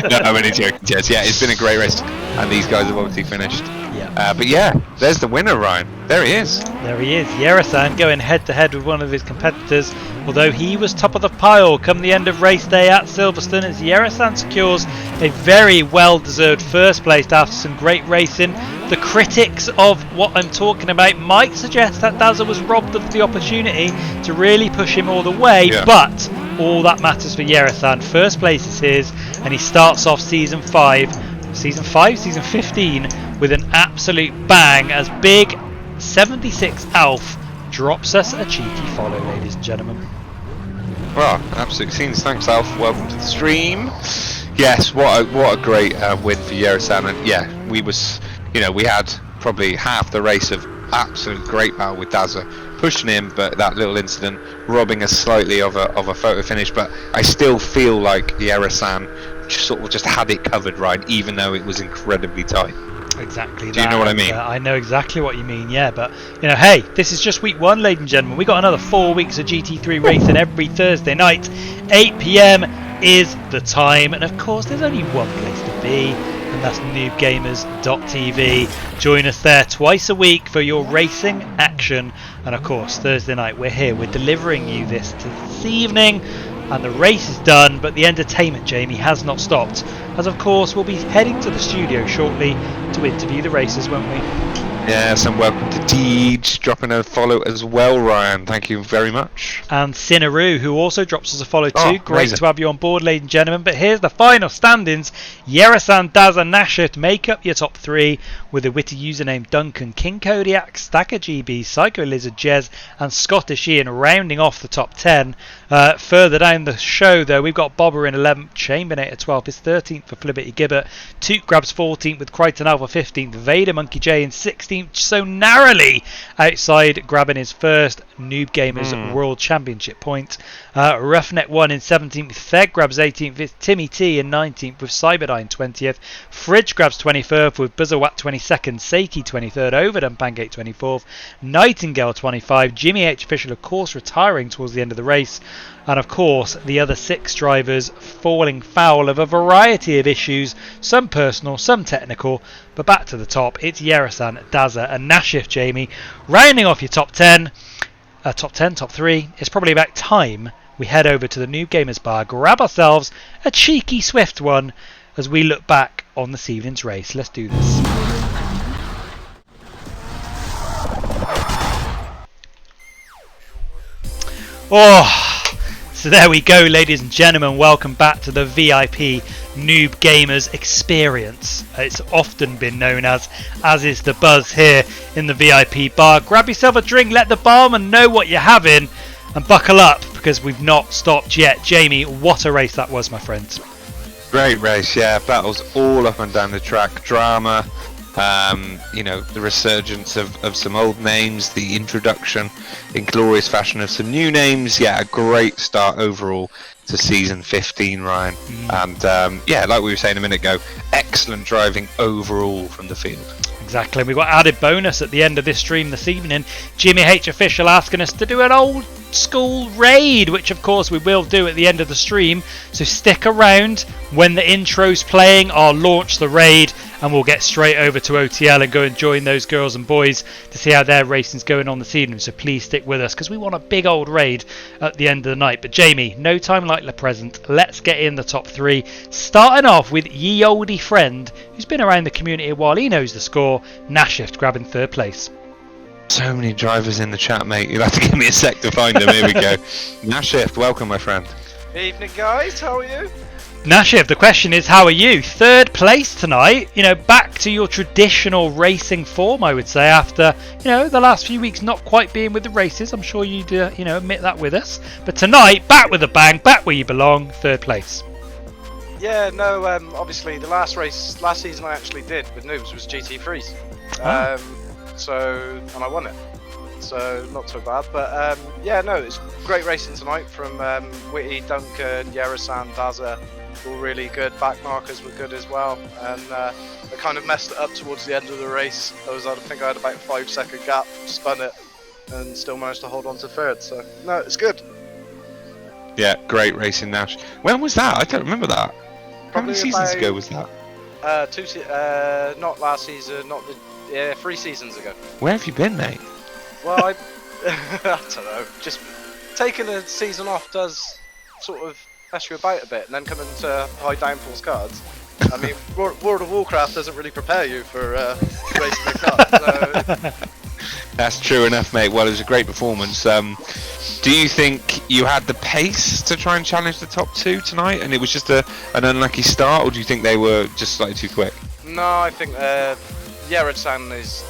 No, I'm only joking, Jez. Yeah, it's been a great race, and these guys have obviously finished. Yeah. But yeah, there's the winner, Ryan. There he is. There he is. Yeresan going head to head with one of his competitors, although he was top of the pile come the end of race day at Silverstone, as Yeresan secures a very well-deserved 1st place after some great racing. The critics of what I'm talking about might suggest that Dazza was robbed of the opportunity to really push him all the way, but all that matters for Yeresan. 1st place is his, and he starts off season 15 with an absolute bang as big 76 Alf drops us a cheeky follow, ladies and gentlemen. Well, absolute scenes. Thanks, Alf. Welcome to the stream. Yes, what a great win for Yeresan. And yeah, we had probably half the race of absolute great battle with Dazza, pushing him, but that little incident robbing us slightly of a photo finish. But I still feel like Yeresan sort of just had it covered, right, even though it was incredibly tight. Exactly. Do you know what I mean? I know exactly what you mean, yeah. But, you know, hey, this is just week 1, ladies and gentlemen. We got another 4 weeks of GT3 racing every Thursday night. 8 PM is the time. And, of course, there's only one place to be, and that's NoobGamerz.tv. Join us there twice a week for your racing action. And, of course, Thursday night, we're here. We're delivering you this evening. And the race is done, but the entertainment, Jamie, has not stopped. As of course, we'll be heading to the studio shortly to interview the racers, won't we? Yes, and welcome to Deej, dropping a follow as well, Ryan. Thank you very much. And Cinnaru, who also drops us a follow too. Oh, Great amazing. to have you on board, ladies and gentlemen. But here's the final standings. Yerasan, Daza, Nashit make up your top three with a witty username Duncan, King Kodiak, Stacker GB, Psycho Lizard, Jez, and Scottish Ian rounding off the top 10. Further down the show, though, we've got Bobber in 11th, Chambernator 12th, is 13th for Flibberty Gibbet, Toot grabs 14th with Crichton Alpha 15th, Vader Monkey J in 16th, so narrowly outside grabbing his first NoobGamerz World Championship point. Roughneck 1 in 17th, Theg grabs 18th, it's Timmy T in 19th with Cyberdyne 20th, Fridge grabs 21st with Buzzerwat 22nd, Seiki 23rd, Overdone Pancake 24th, Nightingale 25, Jimmy H official of course retiring towards the end of the race, and of course the other 6 drivers falling foul of a variety of issues, some personal, some technical, but back to the top, it's Yerasan, Daza and Nashif, Jamie, rounding off your top 10, top 3. It's probably about time we head over to the NoobGamerz bar, grab ourselves a cheeky swift one as we look back on this evening's race. Let's do this. Oh, so there we go, ladies and gentlemen. Welcome back to the VIP NoobGamerz experience. It's often been known as is the buzz here in the VIP bar. Grab yourself a drink, let the barman know what you're having, and buckle up because we've not stopped yet. Jamie, what a race that was, my friend. Great race, yeah. Battles all up and down the track. Drama, the resurgence of some old names, the introduction in glorious fashion of some new names. Yeah, a great start overall to season 15, Ryan. And like we were saying a minute ago, excellent driving overall from the field. Exactly. We've got added bonus at the end of this stream this evening. Jimmy H official asking us to do an old school raid, which of course we will do at the end of the stream. So stick around. When the intro's playing, I'll launch the raid and we'll get straight over to OTL and go and join those girls and boys to see how their racing's going on this evening. So please stick with us because we want a big old raid at the end of the night. But Jamie, no time like the present. Let's get in the top 3. Starting off with ye oldie friend who's been around the community a while. He knows the score. Nashift grabbing 3rd place. So many drivers in the chat, mate. You'll have to give me a sec to find them. Here we go. Nashif, welcome, my friend. Evening, guys. How are you? Nashif, the question is, how are you? 3rd place tonight. Back to your traditional racing form, I would say, after, the last few weeks not quite being with the races. I'm sure you'd, admit that with us. But tonight, back with a bang, back where you belong, 3rd place. Yeah, no, obviously the last season I actually did with Noobs was GT3s. And I won it. So not so bad, but it's great racing tonight from Witty, Duncan, Yerasan, Daza, all really good. Back markers were good as well, and they kind of messed it up towards the end of the race. I think I had about a 5-second gap, spun it, and still managed to hold on to 3rd. So no, it's good. Yeah, great racing, Nash. When was that? I don't remember that. How many seasons ago was that? Not last season, 3 seasons ago. Where have you been, mate? Well, I don't know. Just taking a season off does sort of mess you about a bit, and then coming to high downforce cards. I mean, World of Warcraft doesn't really prepare you for racing the cards. So. That's true enough, mate. Well, it was a great performance. Do you think you had the pace to try and challenge the top 2 tonight, and it was just an unlucky start, or do you think they were just slightly too quick? No, I think Yerasan is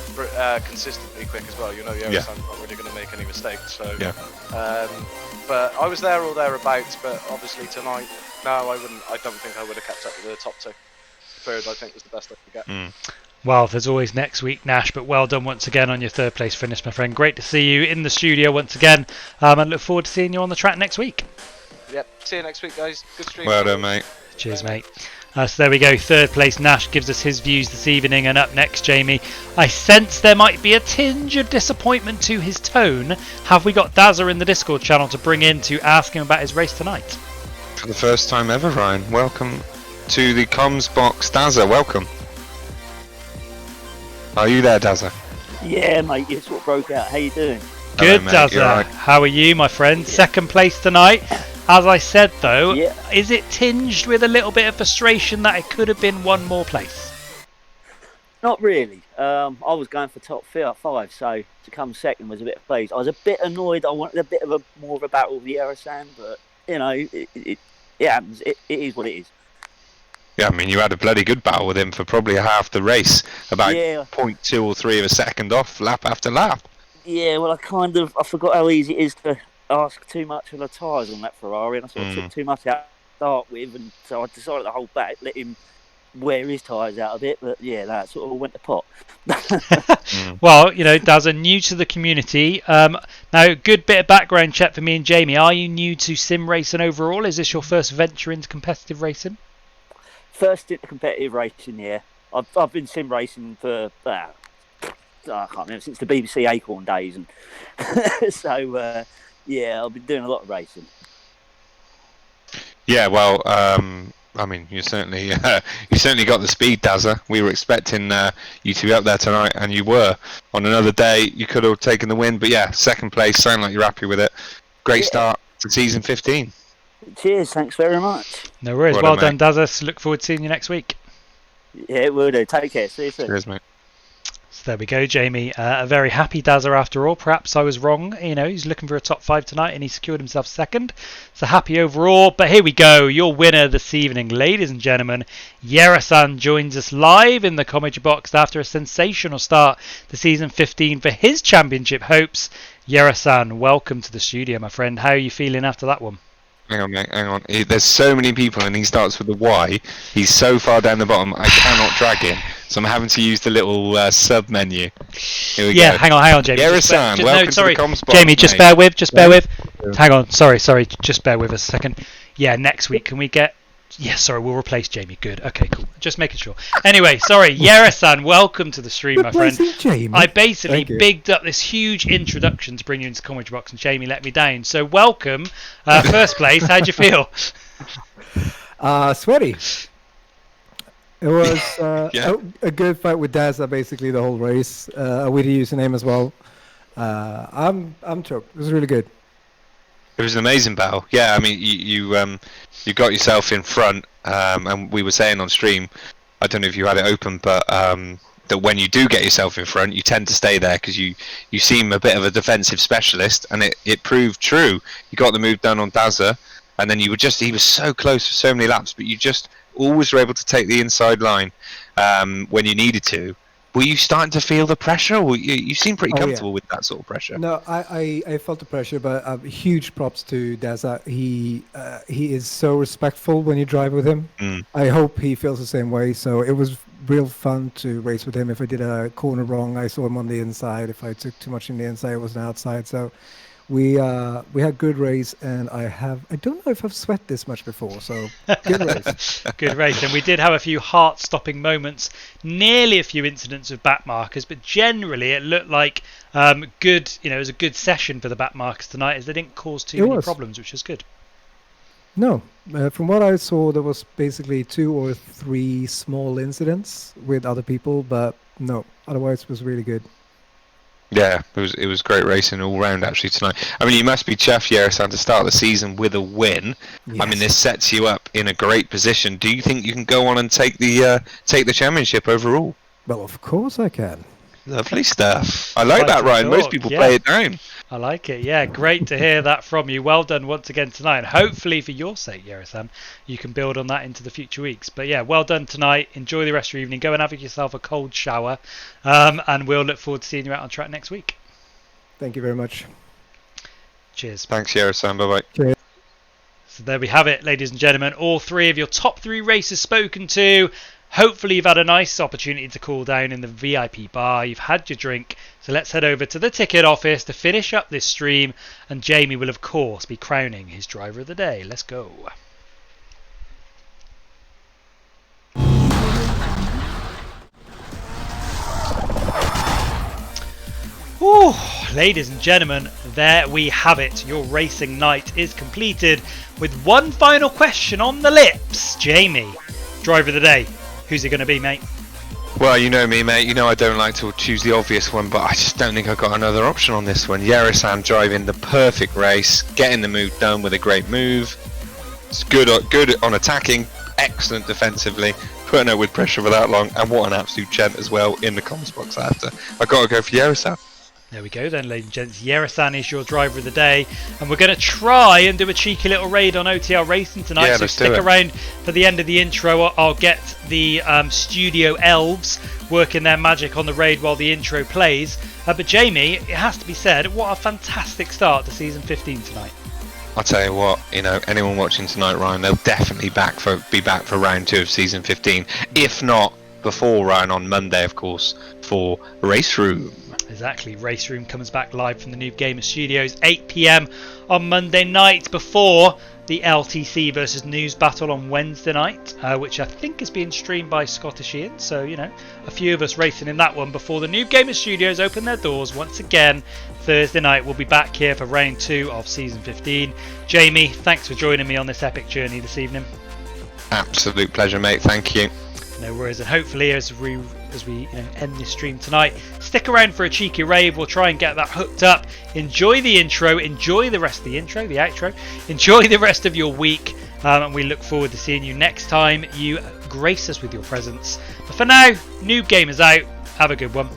consistently quick as well. Yerasan's not really going to make any mistakes. So, but I was there or thereabouts. But obviously tonight, no, I wouldn't. I don't think I would have kept up with the top 2. 3rd, I think, was the best I could get. Well, there's always next week, Nash, but well done once again on your 3rd place finish, my friend. Great to see you in the studio once again, and look forward to seeing you on the track next week. Yep, see you next week, guys. Good stream. Well done, mate. Cheers, mate. So there we go, 3rd place Nash gives us his views this evening, and up next, Jamie, I sense there might be a tinge of disappointment to his tone. Have we got Daza in the Discord channel to bring in to ask him about his race tonight? For the first time ever, Ryan. Welcome to the comms box. Daza, welcome. Are you there, Daza? Yeah, mate, it's what broke out. How you doing? Good, Hello, mate. Daza. Right. How are you, my friend? Yeah. 2nd place tonight. As I said, though, is it tinged with a little bit of frustration that it could have been one more place? Not really. I was going for top 5, so to come second was a bit pleased. I was a bit annoyed. I wanted a bit of more of a battle with the Erasan, but you know, it happens. It is what it is. Yeah, I mean, you had a bloody good battle with him for probably half the race, about 0.2 or 3 of a second off, lap after lap. Yeah, well, I forgot how easy it is to ask too much of the tyres on that Ferrari, and I sort of took too much out to start with, and so I decided to hold back, let him wear his tyres out a bit, but yeah, that sort of went to pot. Well, you know, Daz are new to the community. Now, good bit of background check for me and Jamie. Are you new to sim racing overall? Is this your first venture into competitive racing? First into competitive racing, yeah. I've been sim racing for I can't remember, since the BBC Acorn days, and so yeah, I've been doing a lot of racing. Yeah, well, I mean, you certainly got the speed, Dazza. We were expecting you to be up there tonight, and you were. On another day, you could have taken the win, but yeah, second place. Sound like you're happy with it. Great start to season 15. Cheers, thanks very much. No worries. Well done, Dazza. Look forward to seeing you next week. Yeah, will do. Take care. See you soon. Cheers, mate. So there we go, Jamie. A very happy Dazza after all. Perhaps I was wrong. You know, he's looking for a top 5 tonight and he secured himself second. So happy overall. But here we go. Your winner this evening, ladies and gentlemen. Yerasan joins us live in the commentary box after a sensational start to season 15 for his championship hopes. Yerasan, welcome to the studio, my friend. How are you feeling after that one? Hang on, mate, hang on. There's so many people and he starts with the Y. He's so far down the bottom, I cannot drag him. So I'm having to use the little sub menu. Here we go. Hang on, Jamie. Yerasan, welcome to the comms box, Jamie, just mate. bear with. Hang on, sorry, just bear with us a second. Yeah, next week, can we get... Yeah, sorry, we'll replace Jamie. Good. Okay, cool. Just making sure. Anyway, sorry, Yerasan, welcome to the stream, my friend. Jamie. I basically bigged up this huge introduction to bring you into the commentary box, and Jamie let me down. So welcome, first place. How'd you feel? Sweaty. It was a good fight with Dazza basically the whole race. A witty username as well. I'm choked. It was really good. It was an amazing battle. Yeah, I mean, you got yourself in front, and we were saying on stream, I don't know if you had it open, but that when you do get yourself in front, you tend to stay there because you seem a bit of a defensive specialist, and it proved true. You got the move done on Dazza, and then he was so close for so many laps, but you just always were able to take the inside line when you needed to. Were you starting to feel the pressure, or you seem pretty comfortable with that sort of pressure? No, I felt the pressure, but huge props to Dazza. He is so respectful when you drive with him. I hope he feels the same way. So it was real fun to race with him. If I did a corner wrong, I saw him on the inside. If I took too much in the inside, it was an outside. So we had good race, and I don't know if I've sweat this much before, so good race. Good race, and we did have a few heart-stopping moments, nearly a few incidents of back markers, but generally it looked like good. You know, it was a good session for the back markers tonight, as they didn't cause too many problems, which was good. No, from what I saw, there was basically 2 or 3 small incidents with other people, but no, otherwise it was really good. Yeah, it was great racing all round actually tonight. I mean, you must be chuffed, Yerasan, to start the season with a win. Yes. I mean, this sets you up in a great position. Do you think you can go on and take the championship overall? Well, of course I can. Lovely stuff. I like that, Ryan. Most people play it down. I like it. Yeah, great to hear that from you. Well done once again tonight. And hopefully, for your sake, Yerasan, you can build on that into the future weeks. But yeah, well done tonight. Enjoy the rest of your evening. Go and have yourself a cold shower. And we'll look forward to seeing you out on track next week. Thank you very much. Cheers. Thanks, Yerasan. Bye-bye. Cheers. So there we have it, ladies and gentlemen. All 3 of your top 3 racers spoken to. Hopefully you've had a nice opportunity to cool down in the VIP bar. You've had your drink. So let's head over to the ticket office to finish up this stream. And Jamie will, of course, be crowning his driver of the day. Let's go. Ooh, ladies and gentlemen, there we have it. Your racing night is completed with one final question on the lips. Jamie, driver of the day. Who's it going to be, mate? Well, you know me, mate. You know I don't like to choose the obvious one, but I just don't think I've got another option on this one. Yerasan driving the perfect race, getting the move done with a great move. It's good on attacking, excellent defensively, putting up with pressure for that long, and what an absolute gent as well in the comms box after. I got to go for Yero-san. There we go then, ladies and gents. Yero-san is your driver of the day, and we're going to try and do a cheeky little raid on OTR Racing tonight, Yeah, so let's do stick it. around for the end of the intro. I'll get the studio elves working their magic on the raid while the intro plays. But Jamie, it has to be said, what a fantastic start to Season 15 tonight. I'll tell you what, anyone watching tonight, Ryan, they'll definitely be back for round 2 of Season 15, if not before Ryan on Monday, of course, for Race Room. Exactly, Race Room comes back live from the NoobGamerz studios, 8 PM on Monday night, before the LTC versus News battle on Wednesday night, which I think is being streamed by Scottish Ian. So, a few of us racing in that one before the NoobGamerz studios open their doors once again Thursday night. We'll be back here for round 2 of Season 15. Jamie, thanks for joining me on this epic journey this evening. Absolute pleasure, mate. Thank you. No worries, and hopefully as we end this stream tonight, stick around for a cheeky rave. We'll try and get that hooked up. Enjoy the intro, enjoy the rest of the intro, the outro, enjoy the rest of your week, and we look forward to seeing you next time you grace us with your presence. But for now, NoobGamerz out. Have a good one.